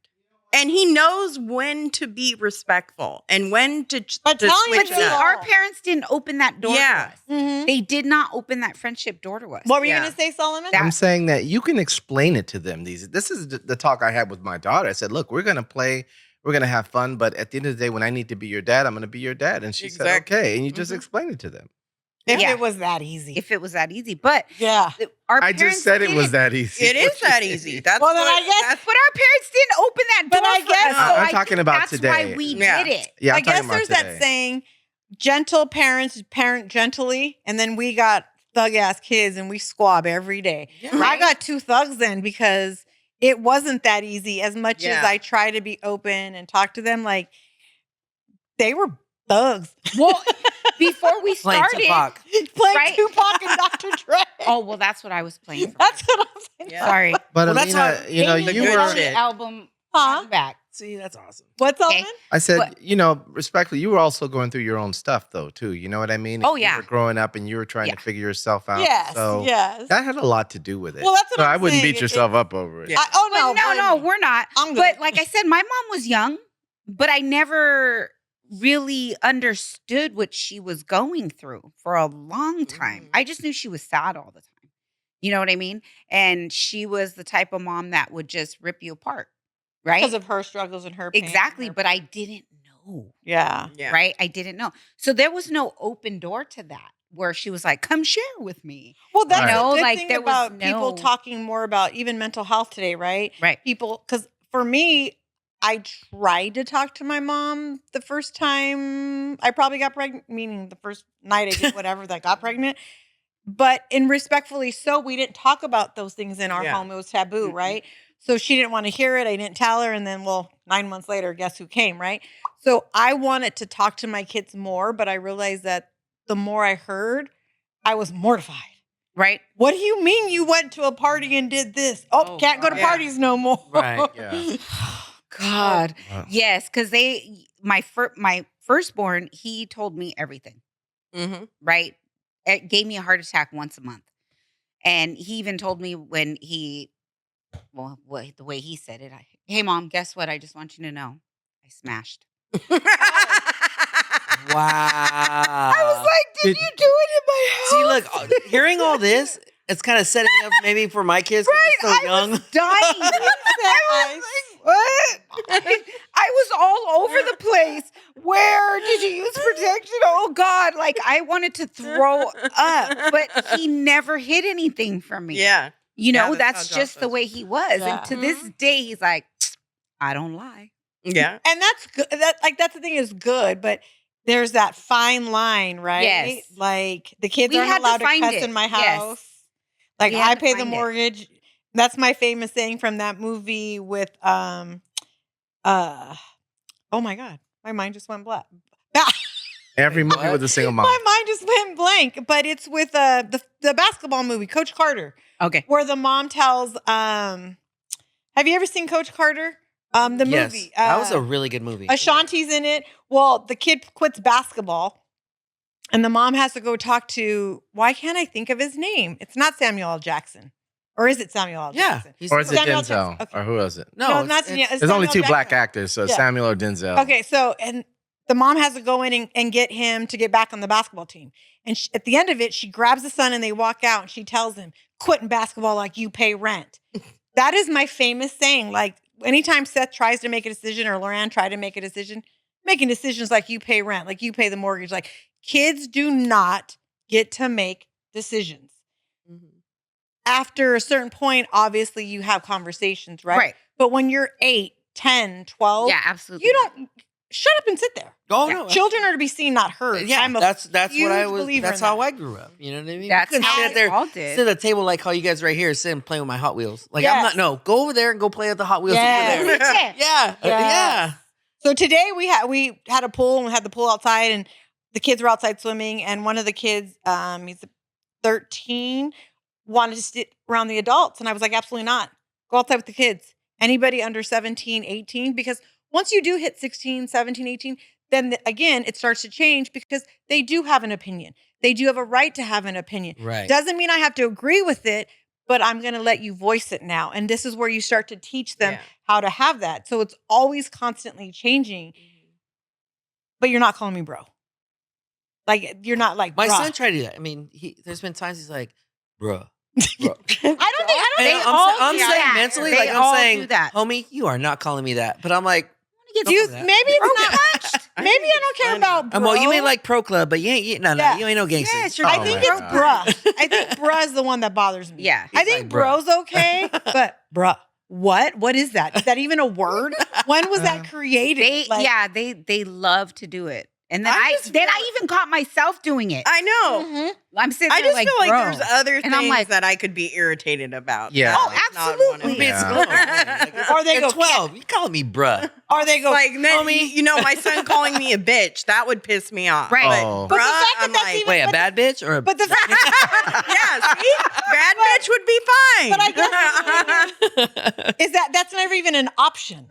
And he knows when to be respectful and when to But telling switch him it to up. all- Our parents didn't open that door Yeah. to us. Mhm. They did not open that friendship door to us. What were you Yeah. going to say, Solomon? That- I'm saying that you can explain it to them. This is the talk I had with my daughter. I said, look, we're going to play, we're going to have fun, but at the end of the day, when I need to be your dad, I'm going to be your dad. And she said, Exactly. okay. And you just Mhm. explain it to them. If Yeah. it was that easy. If it was that easy. But Yeah. our I parents just said it was didn't. that easy. It is that easy. That's Well, then what, I guess- that's- But our parents didn't open that door But I for guess- us. So I'm I talking think about that's today. why we Yeah. did it. Yeah, I'm I guess talking about there's today. that saying, gentle parents parent gently, and then we got thug-ass kids and we squab every day. Yeah. I got two thugs then because it wasn't that easy as much as Yeah. I try to be open and talk to them. Like, they were thugs. Well, before we Playing started. Tupac. Playing Right. Tupac and Dr. Dre. Oh, well, that's what I was playing. For. That's what I'm saying. Yeah. Sorry. But Well, that's Alina, how- you know, the you good were, shit. Album Huh? back. See, that's awesome. What's Okay. Solomon? I said, What? you know, respectfully, you were also going through your own stuff though, too. You know what I mean? Oh, You yeah. were growing up and you were trying Yeah. to figure yourself out. Yes. So yes. that had a lot to do with it. Well, that's what so I'm I wouldn't saying. beat yourself up over it. Yeah. Oh, But no. no, blame no, me. we're not. I'm good. But like I said, my mom was young, but I never really understood what she was going through for a long time. Mhm. I just knew she was sad all the time. You know what I mean? And she was the type of mom that would just rip you apart. Right? Because of her struggles and her pain. Exactly. and her- But I didn't know. Yeah. Yeah. Right? I didn't know. So there was no open door to that where she was like, come share with me. Well, that's Right. the No, good like, thing there was about people no- talking more about even mental health today, right? Right. People, because for me, I tried to talk to my mom the first time I probably got pregnant, meaning the first night I did whatever that got pregnant. But in respectfully so, we didn't talk about those things in our Yeah. home. It was taboo, Mm-mm. right? So she didn't want to hear it. I didn't tell her. And then, well, 9 months later, guess who came, right? So I wanted to talk to my kids more, but I realized that the more I heard, I was mortified. Right? What do you mean you went to a party and did this? Oh, Oh, can't go to God. Yeah. parties no more. Right, yeah. God. Wow. Yes, because my firstborn, he told me everything. Mm-hmm. Right? It gave me a heart attack once a month. And he even told me when the way he said it, hey, Mom, guess what? I just want you to know. I smashed. Wow. I was like, did Did- you do it in my house? See, look, hearing all this, it's kind of setting up maybe for my kids because they're so young. dying. I What? I was all over the place. Where did you use protection? Oh God. Like I wanted to throw up, but he never hid anything from me. Yeah. You know, Yeah, that's that's how Josh just the was. way he was. Yeah. And to this day, he's like, I don't lie. Yeah. And that's good. That's the thing is good, but there's that fine line, right? Yes. Like the kids We aren't had to allowed to find cuss it. in my Yes. house. Like We had I to pay the find it. mortgage. That's my famous saying from that movie with oh my God. My mind just went blank. Every movie What? with a single mom. My mind just went blank. But it's with the basketball movie, Coach Carter, Okay. where the mom tells have you ever seen Coach Carter? The Yes, movie. that was a really good movie. Ashanti's in it. Well, the kid quits basketball, and the mom has to go talk to. Why can't I think of his name? It's not Samuel L. Jackson, or is it Samuel L. Yeah. Jackson? he's- Or is it Samuel Denzel? Jackson. Okay. Or who is it? No, No, not it's- Samuel. There's only two Samuel black Jackson. actors, so Yeah. Samuel or Denzel. Okay, so and the mom has to go in and get him to get back on the basketball team. And at the end of it, she grabs the son and they walk out and she tells him, quitting basketball like you pay rent. That is my famous saying. Like anytime Seth tries to make a decision or Loran try to make a decision, making decisions like you pay rent, like you pay the mortgage. Like kids do not get to make decisions. Mm-hmm. After a certain point, obviously you have conversations, right? Right. But when you're 8, 10, 12, Yeah, absolutely. you don't shut up and sit there. Oh Yeah. no, Children are to be seen, not heard. Yeah, I'm a that's what huge I was. believer That's in how that. I grew up. You know what I mean? That's you couldn't how sit we there, all sit did. at the table like how you guys right here sitting playing with my Hot Wheels. Like Yes. I'm not. No, go over there and go play with the Hot Wheels Yes. over there. Yeah. Yeah, Yes. yeah. So today we had a pool and we had the pool outside and the kids were outside swimming and one of the kids, he's 13, wanted to sit around the adults and I was like, absolutely not. Go outside with the kids. Anybody under 17, 18, because once you do hit 16, 17, 18, then again, it starts to change because they do have an opinion. They do have a right to have an opinion. Right. Doesn't mean I have to agree with it, but I'm going to let you voice it now. And this is where you start to teach them how to have that. So it's always constantly changing. But you're not calling me bro. Like, you're not like, My bruh. son tried to do that. I mean, there's been times he's like, bruh. I don't think I'm do saying that. mentally, They like all I'm saying, do that. homie, you are not calling me that. But I'm like, maybe it's not. Maybe I don't care about bro. well, you may like pro club, but you ain't you ain't no gangster. Yes, you're I Oh think my it's God. bruh. I think bruh is the one that bothers me. Yeah. I He's think like, bruh. bro's okay, but bruh, what? What is that? Is that even a word? When was that created? They love to do it. And then I just feel I even caught myself doing it. I know. Mhm. I'm sitting I there just like, feel like bro. there's other And I'm things like- that I could be irritated about. Yeah. That Oh, is not one of absolutely. them. It's Yeah. little. Like, Or they at go, 12. You calling me bruh. Or they go, Like, then, you know, my son calling me a bitch, that would piss me off. Right. Oh. but the Bruh, fact that I'm that's like, even, Wait, a but, bad bitch or a but the fact, yeah, see? Bad bitch would be fine. but I guess is that's never even an option.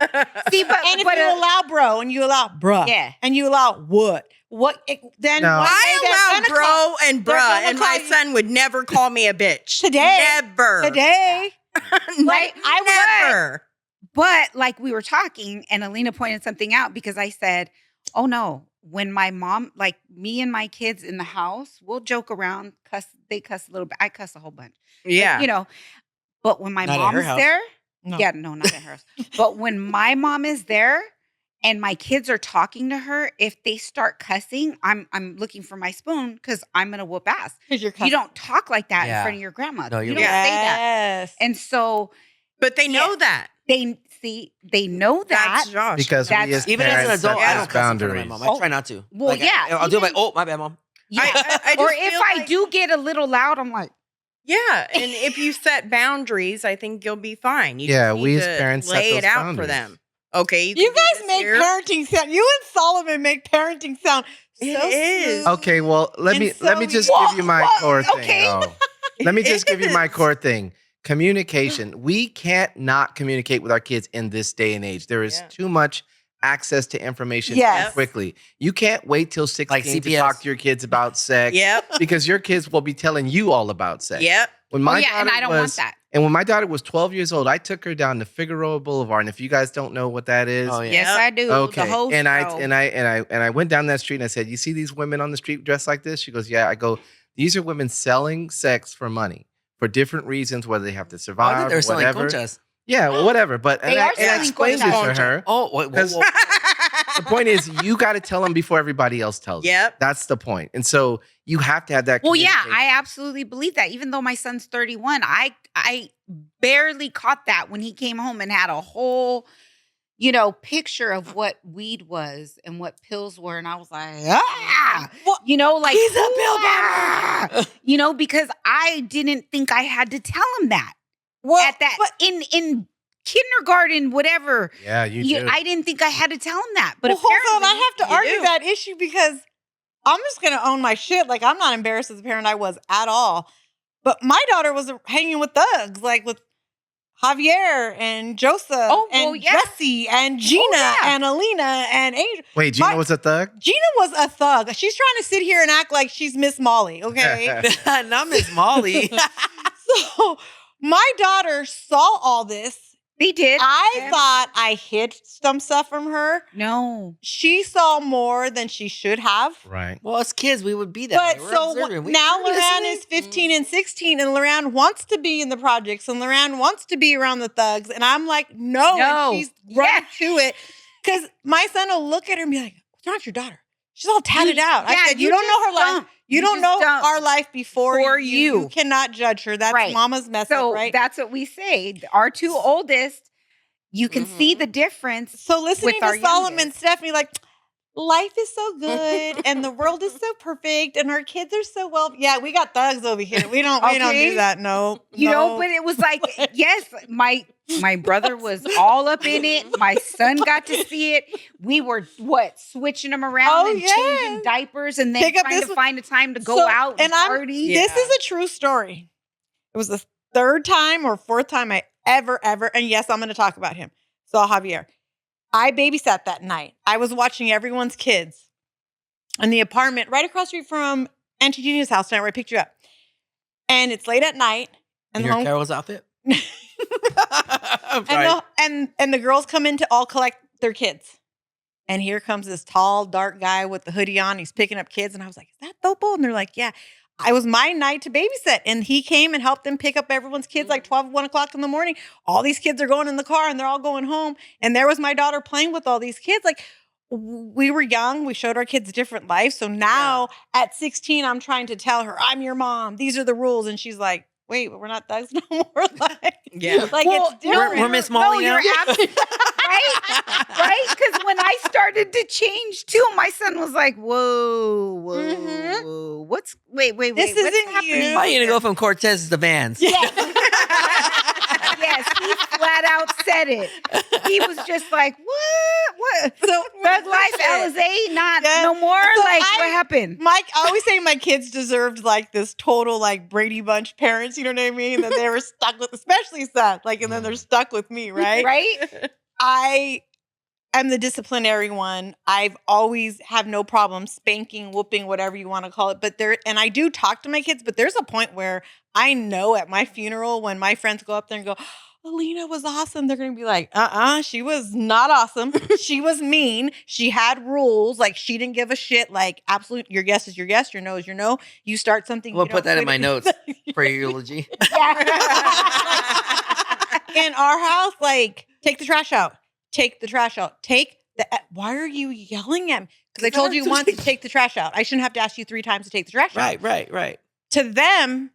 See, but And if you allow bro and you allow bruh, Yeah. and you allow then No. one day I they're allow gonna call- bro and they're bruh, gonna and my call you- son would never call me a bitch. Today. Never. today. Right? Never. But like we were talking, and Alina pointed something out because I said, "Oh no, when my mom, like me and my kids in the house, we'll joke around, cuss. They cuss a little bit. I cuss a whole bunch. Yeah. You know. But when my Not at her mom's house. there, No. yeah, no, not at her house. But when my mom is there, and my kids are talking to her, if they start cussing, I'm looking for my spoon because I'm gonna whoop ass. 'Cause you're You don't talk like that in Yeah. front of your grandma. No, you you're don't right. say that. Yes. And so But they know that. they know that. That's Josh. Because we That's- as Even as an parents adult, set I those don't cuss in front of my boundaries. mom. I try not to. Well, Like, yeah, I'll do it like, even- oh, my bad, mom. Yeah. I Or just if feel I like- do get a little loud, I'm like, Yeah, and if you set boundaries, I think you'll be fine. You Yeah, just we need as to parents set lay it those out for boundaries. them. Okay, You can do guys this make here. parenting sound. You and Solomon make parenting sound so It is. smooth. Okay, well, let And me so just we- give you my Whoa, core thing. okay. Though. Let me just give you my It is. core thing. Communication. We can't not communicate with our kids in this day and age. There is Yeah. too much access to information Yes. too quickly. You can't wait till 16 to CPS. talk to your kids about sex Yep. because your kids will be telling you all about sex. Yep. When oh my yeah, and daughter I don't was, want that. And when my daughter was 12 years old, I took her down to Figueroa Boulevard. And if you guys don't know what that is, Oh, yeah. Yes, Yep. I do. okay. The whole and show. I went down that street and I said, "You see these women on the street dressed like this?" She goes, "Yeah." I go, "These are women selling sex for money for different reasons, whether they have to Oh, I survive thought they or were selling whatever." conchas. Yeah, well, whatever. But They and are I selling explained it conchas. to her. Oh, wait, whoa, whoa. The point is, you got to tell them before everybody else tells them. Yep. That's the point. And so you have to have that. Well, yeah, I communication. absolutely believe that. Even though my son's 31, I barely caught that when he came home and had a whole, picture of what weed was and what pills were, and I was like, like He's a pill ah! Because I didn't think I had to tell him that at that in kindergarten, whatever. Yeah, you do. I didn't think I had to tell him that, but Well, hold on. apparently I have to you argue do. that issue because I'm just going to own my shit. Like, I'm not embarrassed as a parent. I was at all. But my daughter was hanging with thugs, like with Javier and Joseph Oh, and well, yeah. Jesse and Gina yeah. and Alina and Angel. Wait, Gina my- was a thug? Gina was a thug. She's trying to sit here and act like she's Miss Molly, okay? Not Miss Molly. So my daughter saw all this. they did. I thought I hid some stuff from her. No. She saw more than she should have. Right. Well, as kids, we would be that But way. We're so observant. We- now we're Loran listening. is 15 and 16, and Loran wants to be in the projects, and Loran wants to be around the thugs. And I'm like, no. No. And she's running to it. Because my son will look at her and be like, what's wrong with your daughter? She's all tatted out. I said, you don't know her life. You don't know our life before you. You cannot judge her. That's Right. mama's mess So up, right? that's what we say. Our two oldest, you can see Mhm. the difference. So listening with to our Solomon and youngest. Stephanie, like, life is so good and the world is so perfect and our kids are so well. Yeah, we got thugs over here. We don't Okay. do that. No. But it was like, yes, my brother was all up in it. My son got to see it. We were switching them around Oh, and yes. changing diapers and then Pick up trying this to one. find a time to go So- out and I'm- party. Yeah. This is a true story. It was the third time or fourth time I ever, and yes, I'm going to talk about him. So Javier, I babysat that night. I was watching everyone's kids in the apartment right across the street from Auntie Gina's house tonight where I picked you up. And it's late at night. In And your Carol's outfit? I'm sorry. and the girls come in to all collect their kids. And here comes this tall, dark guy with the hoodie on. He's picking up kids. And I was like, is that Thopo? And they're like, yeah. It was my night to babysit. And he came and helped them pick up everyone's kids like 1 o'clock in the morning. All these kids are going in the car and they're all going home. And there was my daughter playing with all these kids. Like, we were young. We showed our kids different lives. So now at 16, I'm trying to tell her, I'm your mom. These are the rules. And she's like, wait, but we're not thugs no more. Like, like Well, it's different. We're Miss Molly now. you're absolutely right. Because when I started to change too, my son was like, "Whoa, whoa, what's? Wait, This what's isn't happening?" you. How are you going to go from Cortez to Vans? Yes. Yes, he flat out said it. He was just like, "What? So Thug Life, Alizé, not no more." So Like, what happened? I always say my kids deserved like this total like Brady Bunch parents, you know what I mean? That they were stuck with, especially Seth, like, and then they're stuck with me, right? Right? I am the disciplinary one. I've always have no problem spanking, whooping, whatever you want to call it. But and I do talk to my kids, but there's a point where I know at my funeral when my friends go up there and go, Alina was awesome. They're going to be like, she was not awesome. She was mean. She had rules. Like, she didn't give a shit. Like, absolute, your yes is your yes, your no is your no. You start something. We'll you put don't that in quit my it. notes for your eulogy. In our house, like, take the trash out. Take the trash out. Why are you yelling at me? Because I told you once to take the trash out. I shouldn't have to ask you 3 times to take the trash out. Right. To them,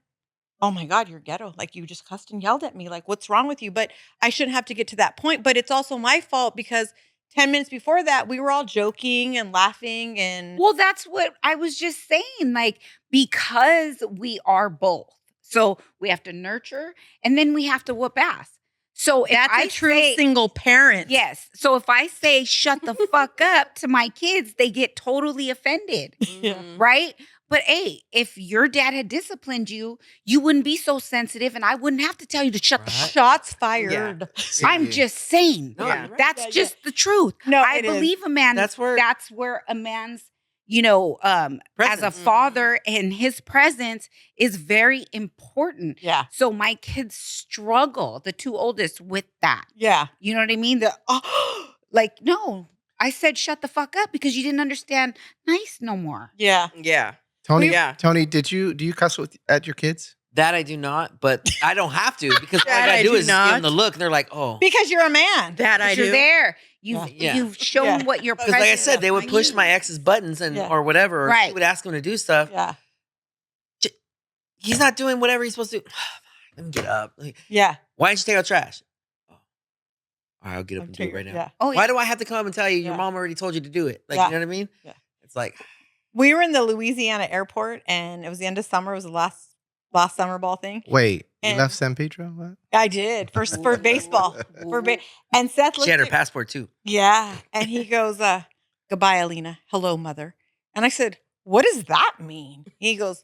oh my God, you're ghetto. Like, you just cussed and yelled at me. Like, what's wrong with you? But I shouldn't have to get to that point. But it's also my fault because 10 minutes before that, we were all joking and laughing. And Well, that's what I was just saying. Like, because we are both. So we have to nurture and then we have to whoop ass. So if that's I a true say, single parent. yes. So if I say shut the fuck up to my kids, they get totally offended. Yeah. Right? But hey, if your dad had disciplined you, you wouldn't be so sensitive and I wouldn't have to tell you to shut the fuck up. Shots fired. I'm just saying. No, Yeah. you're right. That's just the truth. No, I it is. believe a man. That's where a man's, as a Presence. father and his presence is very important. Yeah. So my kids struggle, the 2 oldest, with that. Yeah. You know what I mean? No, I said shut the fuck up because you didn't understand nice no more. Yeah. Yeah. Tony, Yeah. Tony, do you cuss at your kids? that I do not, but I don't have to because all I That gotta I do do is just give them not. the look and they're like, oh. Because you're a man. That I You're do. there. You've Yeah. you've shown Yeah. what your Because presence. like I said, they would is. push my ex's buttons and Yeah. or whatever, or she Right. would ask him to do stuff. Yeah. He's not doing whatever he's supposed to do. Let me get up. Like, Yeah. why didn't you take out trash? Oh. All right, I'll get up I'm and do it triggered. right now. Yeah. Oh, Why do I have to come and tell you your Yeah. mom already told you to do it? Like, Yeah. you know what I mean? Yeah. It's like, We were in the Louisiana airport and it was the end of summer. It was the last summer ball thing. Wait, you And- left San Pedro? What? I did for baseball. And Seth she looked had her at, passport too. yeah, and he goes, "Goodbye, Alina. Hello, mother." And I said, "What does that mean?" He goes,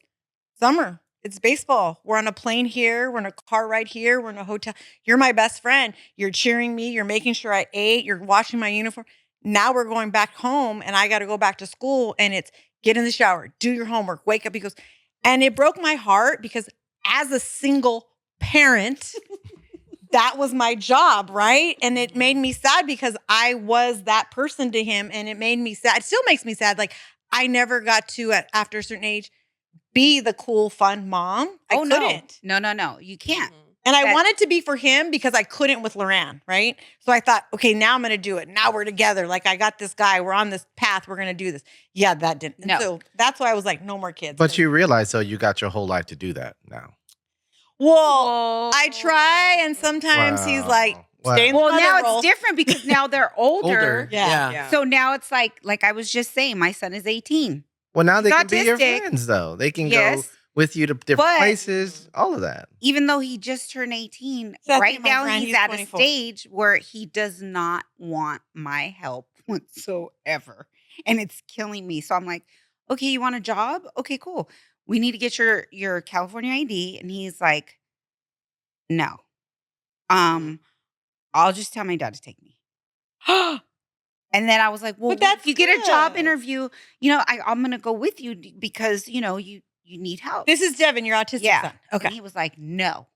"Summer. It's baseball. We're on a plane here. We're in a car ride here. We're in a hotel. You're my best friend. You're cheering me. You're making sure I ate. You're washing my uniform. Now we're going back home and I got to go back to school. And it's get in the shower, do your homework, wake up." He goes, and it broke my heart because as a single parent, that was my job, right? And it made me sad because I was that person to him and it made me sad. It still makes me sad. Like, I never got to, after a certain age, be the cool, fun mom. I couldn't. No. You can't. And I That- wanted to be for him because I couldn't with Loran, right? So I thought, okay, now I'm going to do it. Now we're together. Like, I got this guy. We're on this path. We're going to do this. Yeah, that didn't. And No. so that's why I was like, no more kids. But you realize, though, you got your whole life to do that now. Well, I try, and sometimes he's Wow. like, Wow. stay in the Well, mother now role. it's different because now they're older. Yeah. Yeah. So now it's like I was just saying, my son is 18. Well, now they He's can be your autistic. friends, though. They can go Yes. with you to different But- places, all of that. Even though he just turned 18, Seth, right my now friend, he's he's at 24. a stage where he does not want my help whatsoever. And it's killing me. So I'm like, okay, you want a job? Okay, cool. We need to get your California ID. And he's like, no. I'll just tell my dad to take me. And then I was like, well, But that's if you get a job good. interview, I'm going to go with you because, you need help. This is Devin, your autistic Yeah. son. And Okay. he was like, no,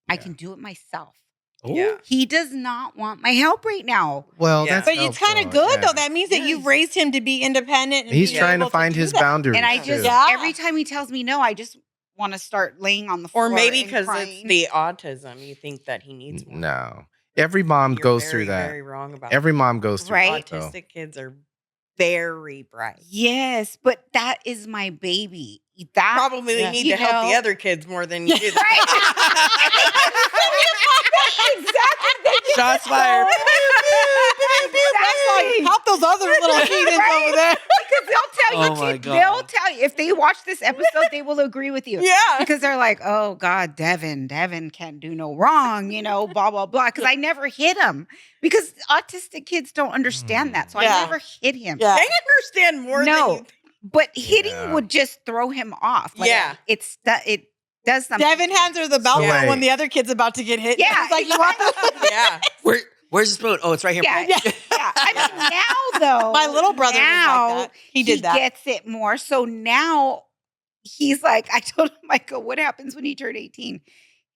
I Yeah. can do it myself. Yeah. He does not want my help right now. Well, Yeah. that's But it's kind of helpful, good yeah. though. That means that you've Yes. raised him to be independent. And He's be trying to able find do his that. boundaries And I too. just, Yeah. every time he tells me no, I just want to start laying on the floor. Or maybe and because it's crying. the autism, you think that he needs more. No. Every mom You're goes very, through that. very wrong about Every that. mom goes through Right? that, though. Autistic kids are very bright. Yes, but that is my baby. That Probably Yeah. need you to help the know- other kids more than you do. exactly. Shots fired. That's like, help those other little heathens over there. Because they'll tell you, Oh my they'll God. tell you if they watch this episode, they will agree with you. Yeah. Because they're like, oh God, Devin can't do no wrong, blah, blah, blah. Because I never hit him. Because autistic kids don't understand that. So Yeah. I never hit him. Yeah. They understand more than No. you think. But hitting Yeah. would just throw him off. Yeah. It does something. Devin hands her the belt So when wait. the other kid's about to get hit. Yeah, He's like, you want this? Yeah. Where's the spoon? Oh, it's right here. Yeah, Yeah. yeah. I mean, now though, My little brother now, was like that. He did that. gets it more. So now he's like, I told him, I go, what happens when you turn 18?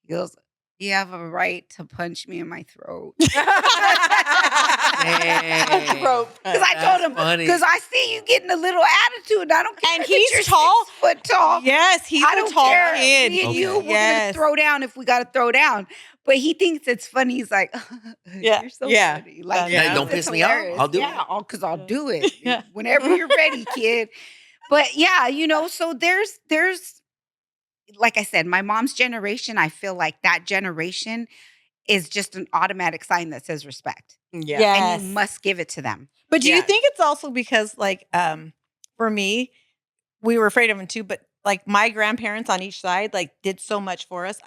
He goes, you have a right to punch me in my throat. Dang. Throat Because I told him, funny. because I see you getting a little attitude. And I don't care And that he's you're tall. 6 foot tall. Yes, he's I a don't tall care. kid. Me and you, we're Yes. gonna throw down if we gotta throw down. But he thinks it's funny. He's like, Yeah. you're so Yeah. funny. Like, Yeah, he don't thinks piss it's me off. hilarious. I'll do it. Yeah, because I'll do it Yeah. whenever you're ready, kid. But yeah, so there's like I said, my mom's generation. I feel like that generation is just an automatic sign that says respect, Yeah. Yes. and you must give it to them. But do you Yeah. think it's also because, like, for me, we were afraid of him too, but like my grandparents on each side, like, did so much for us.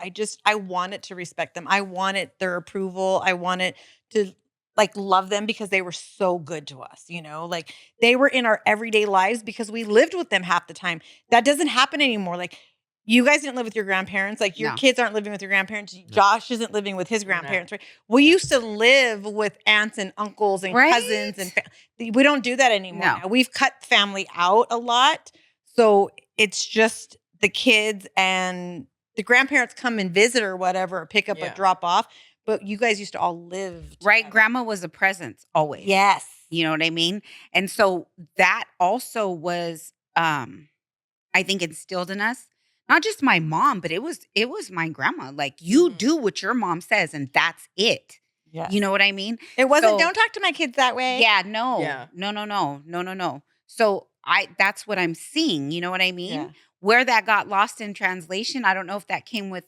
I wanted to respect them. I wanted their approval. I wanted to like love them because they were so good to us, like they were in our everyday lives because we lived with them half the time. That doesn't happen anymore. Like, you guys didn't live with your grandparents. Like, your No. kids aren't living with your grandparents. Josh isn't living with his grandparents, right? We No. used to live with aunts and uncles and Right? cousins and we don't do that anymore. No. Now. We've cut family out a lot. So it's just the kids and the grandparents come and visit or whatever, or pick up Yeah. or drop off. But you guys used to all live Right? together. Grandma was a presence always. Yes. You know what I mean? And so that also was, I think, instilled in us. Not just my mom, but it was my grandma. Like, you Mhm. do what your mom says, and that's it. Yes. You know what I mean? It wasn't, So- don't talk to my kids that way. Yeah, no. Yeah. No. So that's what I'm seeing. You know what I mean? Yeah. Where that got lost in translation, I don't know if that came with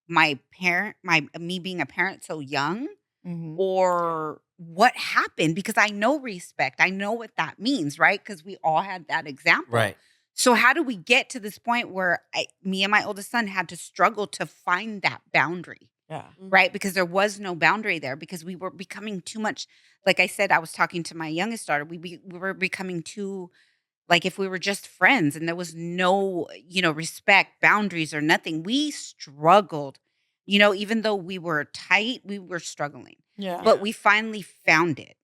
me being a parent so young, Mhm. or what happened, because I know respect. I know what that means, right? Because we all had that example. Right. So how do we get to this point where me and my oldest son had to struggle to find that boundary, Yeah. right? Because there was no boundary there, because we were becoming too much. Like I said, I was talking to my youngest daughter. We were becoming too, like, if we were just friends and there was no, respect, boundaries, or nothing, we struggled. Even though we were tight, we were struggling. Yeah. But we finally found it.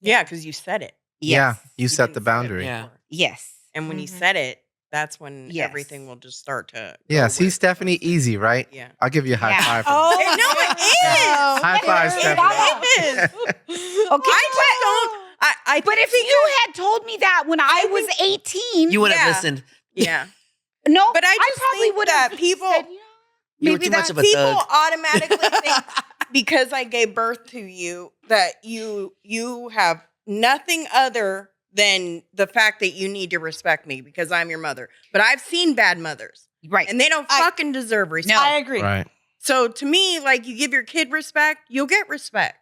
Yeah, because you said it. Yeah, Yes. you set didn't the say it boundary. Yeah. before. Yes. And when you Mhm. said it, that's when Yes. everything will just start to. Yeah, go see, where it's Stephanie, supposed to. easy, right? Yeah. I'll give you a high Yeah. five. For Oh, No, it is. High five, It Stephanie. is. Okay. I just don't. I But if you had told me that when I was 18, You wouldn't Yeah. have listened. Yeah. no, But I just probably think would that have people- said, You were maybe too much of a People thug. automatically think because I gave birth to you that you have nothing other than the fact that you need to respect me because I'm your mother. But I've seen bad mothers, right. and they don't fucking deserve respect. I agree. Right. So to me, like, you give your kid respect, you'll get respect.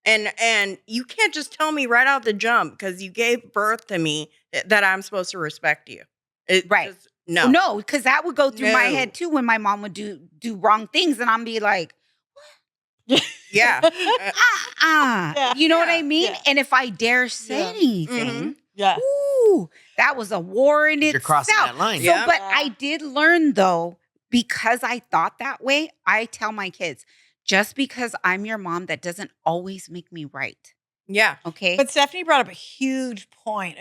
And you can't just tell me right out the jump because you gave birth to me that I'm supposed to respect you. Right. No. No, because that would go through my No. head too when my mom would do wrong things, and I'm be like, Yeah. Yeah. you know what I Yeah. mean? Yeah. And if I dare say Yeah. anything, Yeah. ooh, that was a war in You're itself. crossing that line. So, Yeah. but I did learn though, because I thought that way, I tell my kids, just because I'm your mom, that doesn't always make me right. Yeah. Okay. But Stephanie brought up a huge point.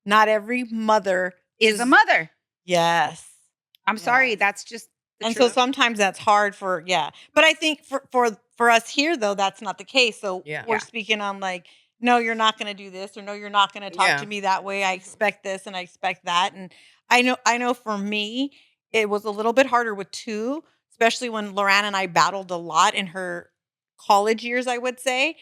Not every mother is a mother. Yes. I'm sorry. Yes. That's just the And truth. so sometimes that's hard but I think for us here though, that's not the case. So Yeah. we're Yeah. speaking on like, no, you're not going to do this, or no, you're not going to talk Yeah. to me that way. I expect this and I expect that. And I know for me, it was a little bit harder with two, especially when Loran and I battled a lot in her college years, I would say.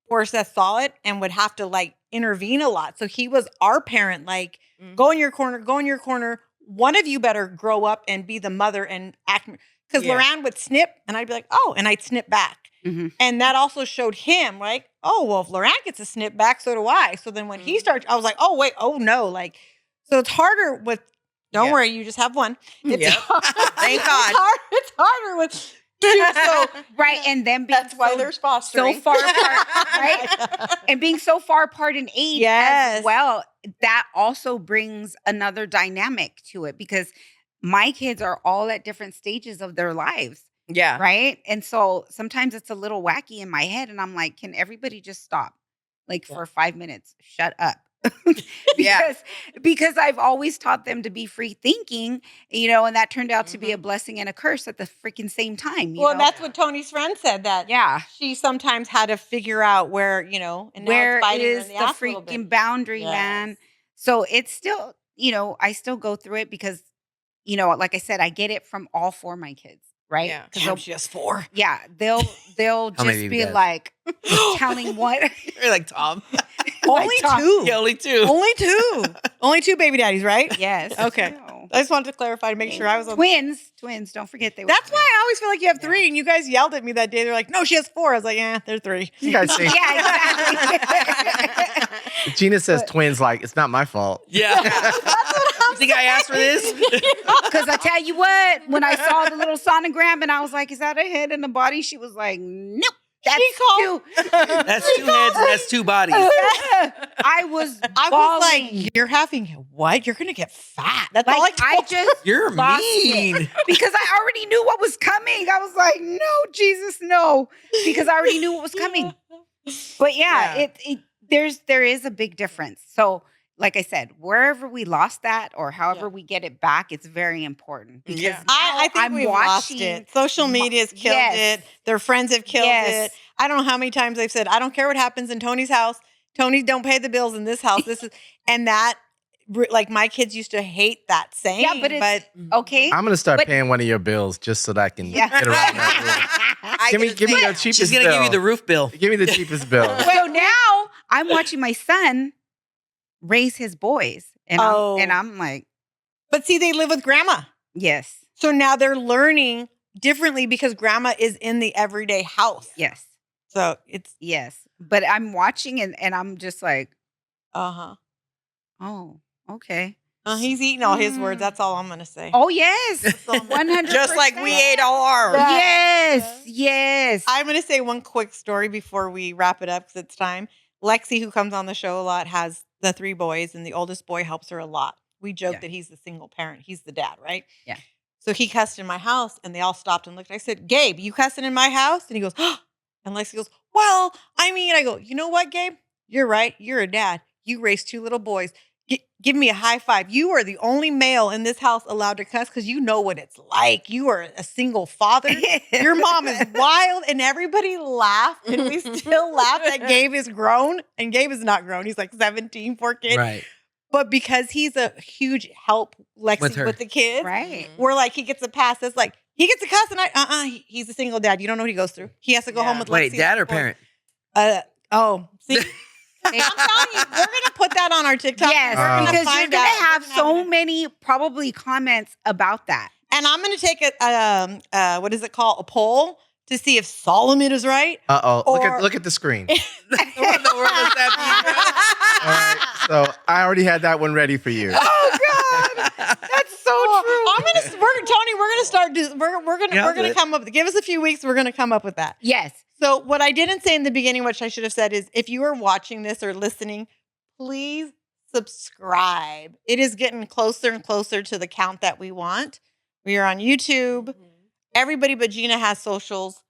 Poor Seth saw it and would have to like intervene a lot. So he was our parent, like, go in your corner, go in your corner. One of you better grow up and be the mother and act. Because Yeah. Loran would snip and I'd be like, oh, and I'd snip back. Mhm. And that also showed him, like, oh, well, if Loran gets a snip back, so do I. So then when he started, I was like, oh, wait, oh, no. Like, so it's harder with, don't Yeah. worry, you just have one. It's Yep. Thank God. It's harder with two. So Right. And then being that's why so, there's fostering. so far apart, right? And being so far apart in age Yes. as well, that also brings another dynamic to it because my kids are all at different stages of their lives. Yeah. Right. And so sometimes it's a little wacky in my head. And I'm like, can everybody just stop? Like for 5 minutes, shut up. Yeah. Because I've always taught them to be free thinking, and that turned out to be a blessing and a curse at the freaking same time. Well, know? that's what Tony's friend said, that Yeah. she sometimes had to figure out where, and now Where it's biting her is in the the ass a little bit. freaking boundary, man? Yes. So it's still, I still go through it because, like I said, I get it from all four of my kids, right? Yeah. 'Cause Damn, they'll- she has 4. yeah, they'll How many just do you be guys? like telling what You're like Tom. Only Tom. 2. Yeah, only 2. Only 2. Only 2 baby daddies, right? yes. Okay. No. I just wanted to clarify to make sure I was on. Twins. Don't forget they were That's why twins. I always feel like you have 3. And you guys yelled at me that day. They're like, no, she has 4. I was like, yeah, they're 3. You guys say Yeah, exactly. Gina says twins, like it's not my fault. Yeah. You think I asked for this? Because I tell you what, when I saw the little sonogram and I was like, is that a head and a body? She was like, nope. That's called- 2. That's 2 heads and that's 2 bodies. I was I was bawling. like, you're having what? You're going to get fat. That's all Like, I told just You're lost mean. it because I already knew what was coming. I was like, no, Jesus, no, because I already knew what was coming. But yeah, there is a big difference. So, like I said, wherever we lost that or however we get it back, it's very important because Yeah. now I think I'm we've lost watching it. Social media's killed Yes. it. Their friends have killed Yes. it. I don't know how many times they've said, I don't care what happens in Tony's house. Tony don't pay the bills in this house. This is, and that, like my kids used to hate that saying. Yeah, but it's okay. I'm gonna start But- paying one of your bills just so that I can Yeah. get around that rule. Give me the cheapest She's gonna bill. give you the roof bill. Give me the cheapest bill. So now I'm watching my son raise his boys, and I'm like, But see, they live with grandma. yes, So now they're learning differently because grandma is in the everyday house. yes, So it's, yes. But I'm watching and I'm just like, uh-huh. oh, okay. He's eating all his words. That's all I'm going to say. Oh yes, 100%. Just like we ate ours. Yes, yes. I'm going to say one quick story before we wrap it up because it's time. Lexi, who comes on the show a lot, has the 3 boys, and the oldest boy helps her a lot. We joke that he's the single parent. He's the dad, right? Yeah. So he cussed in my house, and they all stopped and looked. I said, Gabe, you cussing in my house? And he goes, oh. And Lexi goes, well, I go, you know what, Gabe? You're right. You're a dad. You raised 2 little boys. Give me a high five. You are the only male in this house allowed to cuss because you know what it's like. You are a single father. Your mom is wild. And everybody laughed. And we still laugh that Gabe is grown. And Gabe is not grown. He's like 17, 4 kids. Right. But because he's a huge help, Lexi, with the kids, Right. we're like, he gets a pass. It's like, he gets a cuss and he's a single dad. You don't know what he goes through. He has to go home with Wait, Lexi. dad or parent? See? I'm telling you, we're going to put that on our TikTok. Yes, We're gonna because you're find going to out. have We're gonna so have many probably comments about that. And I'm going to take what is it called? A poll to see if Solomon is right. Uh-oh. Look at the screen. What in the world is that? All right. So I already had that one ready for you. Oh God, that's so true. We're gonna come up. Give us a few weeks. We're gonna come up with that. Yes. So what I didn't say in the beginning, which I should have said, is if you are watching this or listening, please subscribe. It is getting closer and closer to the count that we want. We are on YouTube. Everybody but Gina has socials.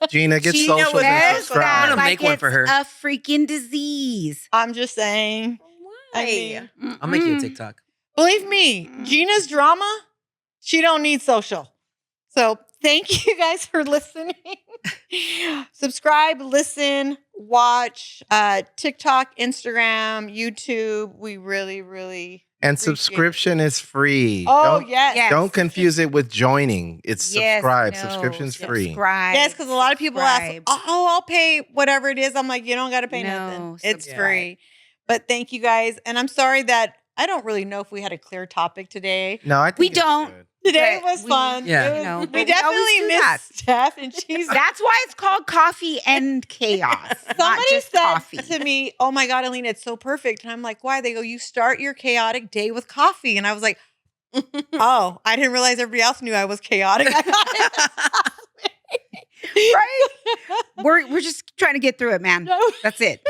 Gina, get Gina social was and Says so subscribe. that I'm gonna like make one it's for her. a freaking disease. I'm just saying. Why? I mean, I'll make you a Mm-mm. TikTok. believe me, Gina's drama, she don't need social. So thank you guys for listening. Subscribe, listen, watch TikTok, Instagram, YouTube. We really, really And appreciate it. subscription is free. Oh, Don't, yes. Yes. don't confuse it with joining. It's Yes, subscribe. no, Subscription's free. Subscribe. Yes, because a lot of people ask, subscribe. oh, I'll pay whatever it is. I'm like, you don't got to pay No, nothing. It's subscribe. free. But thank you guys. And I'm sorry that I don't really know if we had a clear topic today. No, I think We it's don't. good. Today But was we- fun. Yeah. It was- You know, we but we always definitely do that. missed Steph, and she's That's why it's called coffee and chaos. not somebody just said coffee. to me, "Oh my God, Alina, it's so perfect." And I'm like, "Why?" They go, "You start your chaotic day with coffee." And I was like, "Oh, I didn't realize everybody else knew I was chaotic." I thought Right? We're just trying to get through it, man. No. That's it.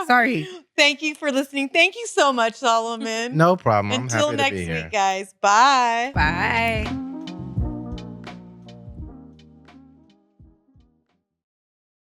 Sorry. Thank you for listening. Thank you so much, Solomon. No problem. I'm Until happy to next be here. week, guys. Bye. Bye.